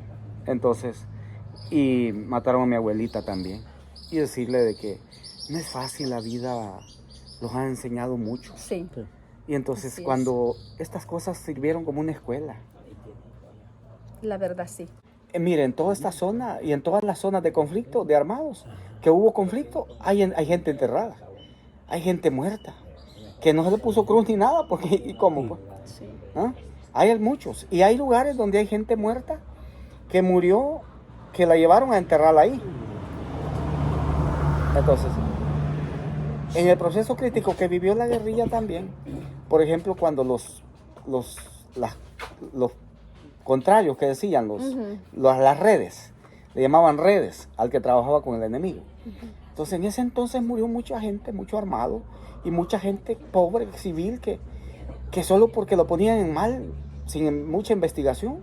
Entonces, y mataron a mi abuelita también. Y decirle de que no es fácil la vida, los han enseñado mucho. Sí. Y entonces Así es. cuando estas cosas sirvieron como una escuela. La verdad, sí. Mire, en toda esta zona y en todas las zonas de conflicto, de armados, que hubo conflicto, hay gente enterrada, hay gente muerta, que no se le puso cruz ni nada, porque ¿y cómo? Pues? Sí. ¿Ah? Hay muchos, y hay lugares donde hay gente muerta que murió, que la llevaron a enterrarla ahí. Entonces, en el proceso crítico que vivió la guerrilla también, por ejemplo, cuando los contrarios que decían, las redes, le llamaban redes al que trabajaba con el enemigo. Entonces en ese entonces murió mucha gente, mucho armado, y mucha gente pobre, civil, que solo porque lo ponían en mal, sin mucha investigación,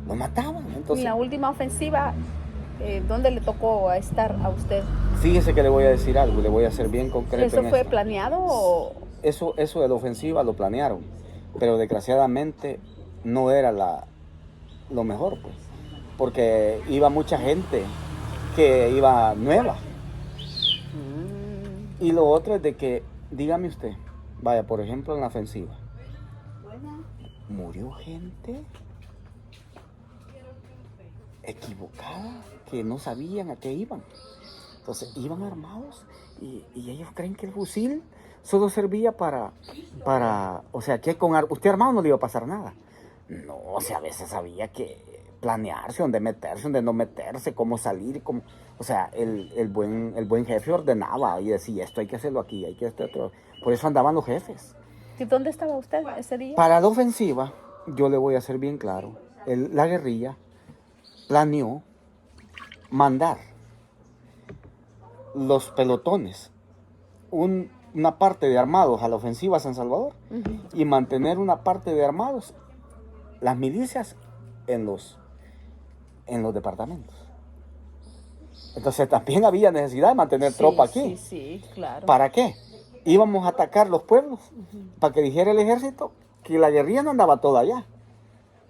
lo mataban. Entonces, ¿y la última ofensiva, dónde le tocó estar a usted? Fíjese que le voy a decir algo, le voy a ser bien concreto. ¿Eso en fue esto. planeado o...? Eso de la ofensiva lo planearon, pero desgraciadamente no era lo mejor, pues, porque iba mucha gente que iba nueva. Y lo otro es de que, dígame usted, vaya, por ejemplo, en la ofensiva, murió gente equivocada que no sabían a qué iban. Entonces iban armados y ellos creen que el fusil solo servía para o sea, que usted armado no le iba a pasar nada. No, o sea, a veces había que planearse, dónde meterse, dónde no meterse, cómo salir, cómo... O sea, el buen jefe ordenaba y decía, esto hay que hacerlo aquí, hay que hacer otro. Por eso andaban los jefes. ¿Y dónde estaba usted ese día? Para la ofensiva, yo le voy a hacer bien claro, la guerrilla planeó mandar los pelotones, una parte de armados a la ofensiva a San Salvador y mantener una parte de armados, las milicias, en los departamentos. Entonces también había necesidad de mantener tropa aquí. Sí, claro. ¿Para qué? Íbamos a atacar los pueblos para que dijera el ejército que la guerrilla no andaba toda allá,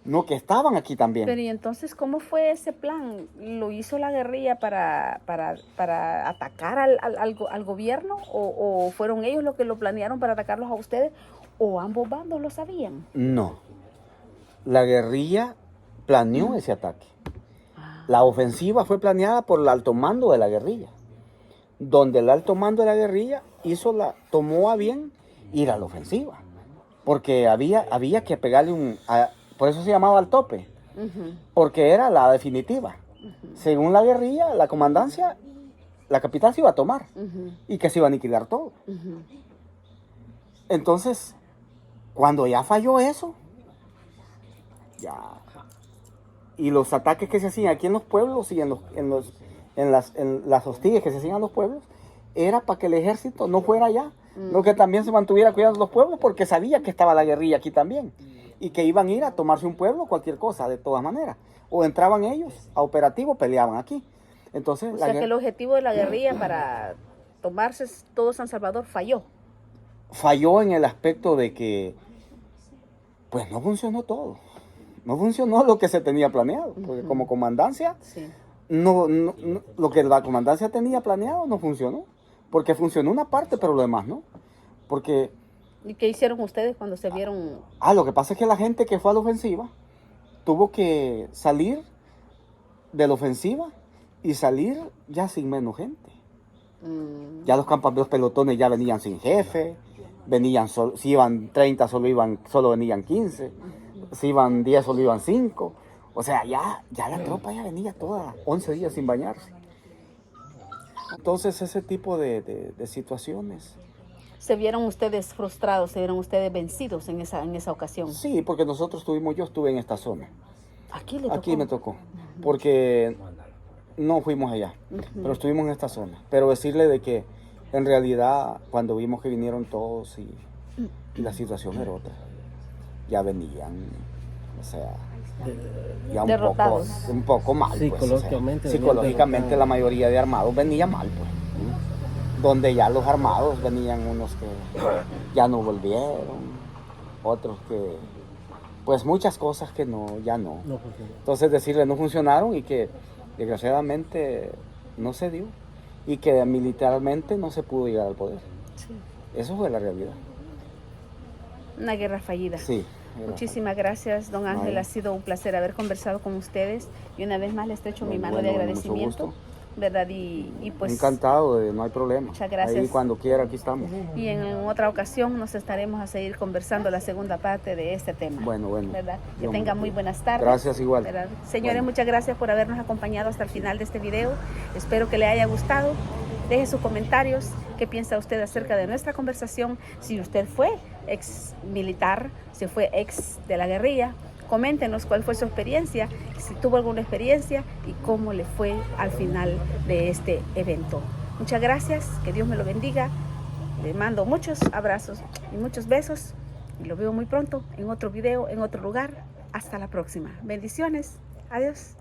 no, que estaban aquí también. Pero ¿y entonces cómo fue ese plan? ¿Lo hizo la guerrilla para atacar al gobierno? ¿O fueron ellos los que lo planearon para atacarlos a ustedes? ¿O ambos bandos lo sabían? No. La guerrilla planeó ese ataque. La ofensiva fue planeada por el alto mando de la guerrilla, donde el alto mando de la guerrilla tomó a bien ir a la ofensiva, porque había que pegarle por eso se llamaba al tope, porque era la definitiva. Según la guerrilla, la comandancia, la capital se iba a tomar y que se iba a aniquilar todo. Entonces, cuando ya falló eso, y los ataques que se hacían aquí en los pueblos y en las hostillas que se hacían en los pueblos, era para que el ejército no fuera allá, no, que también se mantuviera cuidando los pueblos, porque sabía que estaba la guerrilla aquí también, y que iban a ir a tomarse un pueblo, cualquier cosa, de todas maneras. O entraban ellos a operativo, peleaban aquí. Entonces, o sea que el objetivo de la guerrilla para tomarse todo San Salvador falló. Falló en el aspecto de que, pues no funcionó todo. No funcionó lo que se tenía planeado, porque como comandancia, lo que la comandancia tenía planeado no funcionó, porque funcionó una parte, pero lo demás no. Porque... ¿Y qué hicieron ustedes cuando se vieron? Lo que pasa es que la gente que fue a la ofensiva tuvo que salir de la ofensiva y salir ya sin menos gente. Ya los pelotones ya venían sin jefe, si iban 30 solo venían 15. Si iban 10, solo iban 5. O sea, ya la tropa ya venía toda 11 días sin bañarse. Entonces, ese tipo de situaciones. ¿Se vieron ustedes frustrados, se vieron ustedes vencidos en esa ocasión? Sí, porque yo estuve en esta zona. Aquí me tocó, porque no fuimos allá, pero estuvimos en esta zona. Pero decirle de que, en realidad, cuando vimos que vinieron todos y la situación era otra. Ya venían, o sea, ya derrotados. un poco mal. Psicológicamente. Pues, psicológicamente la mayoría de armados venía mal, pues. Donde ya los armados venían unos que ya no volvieron, otros que, pues muchas cosas que ya no. Entonces decirle no funcionaron y que desgraciadamente no se dio y que militarmente no se pudo llegar al poder. Sí. Eso fue la realidad. Una guerra fallida. Sí. Muchísimas gracias, don Ángel. Ha sido un placer haber conversado con ustedes y una vez más le estrecho mi mano de agradecimiento, ¿verdad? Y pues encantado, no hay problema. Muchas gracias. Ahí cuando quiera, aquí estamos. Y en otra ocasión nos estaremos a seguir conversando la segunda parte de este tema. Bueno. ¿Verdad? Que tengan muy buenas tardes. Gracias igual. ¿Verdad? Señores, muchas gracias por habernos acompañado hasta el final de este video. Espero que le haya gustado. Deje sus comentarios. ¿Qué piensa usted acerca de nuestra conversación? Si usted fue ex militar, si fue ex de la guerrilla, coméntenos cuál fue su experiencia, si tuvo alguna experiencia y cómo le fue al final de este evento. Muchas gracias, que Dios me lo bendiga. Le mando muchos abrazos y muchos besos y lo veo muy pronto en otro video, en otro lugar. Hasta la próxima. Bendiciones. Adiós.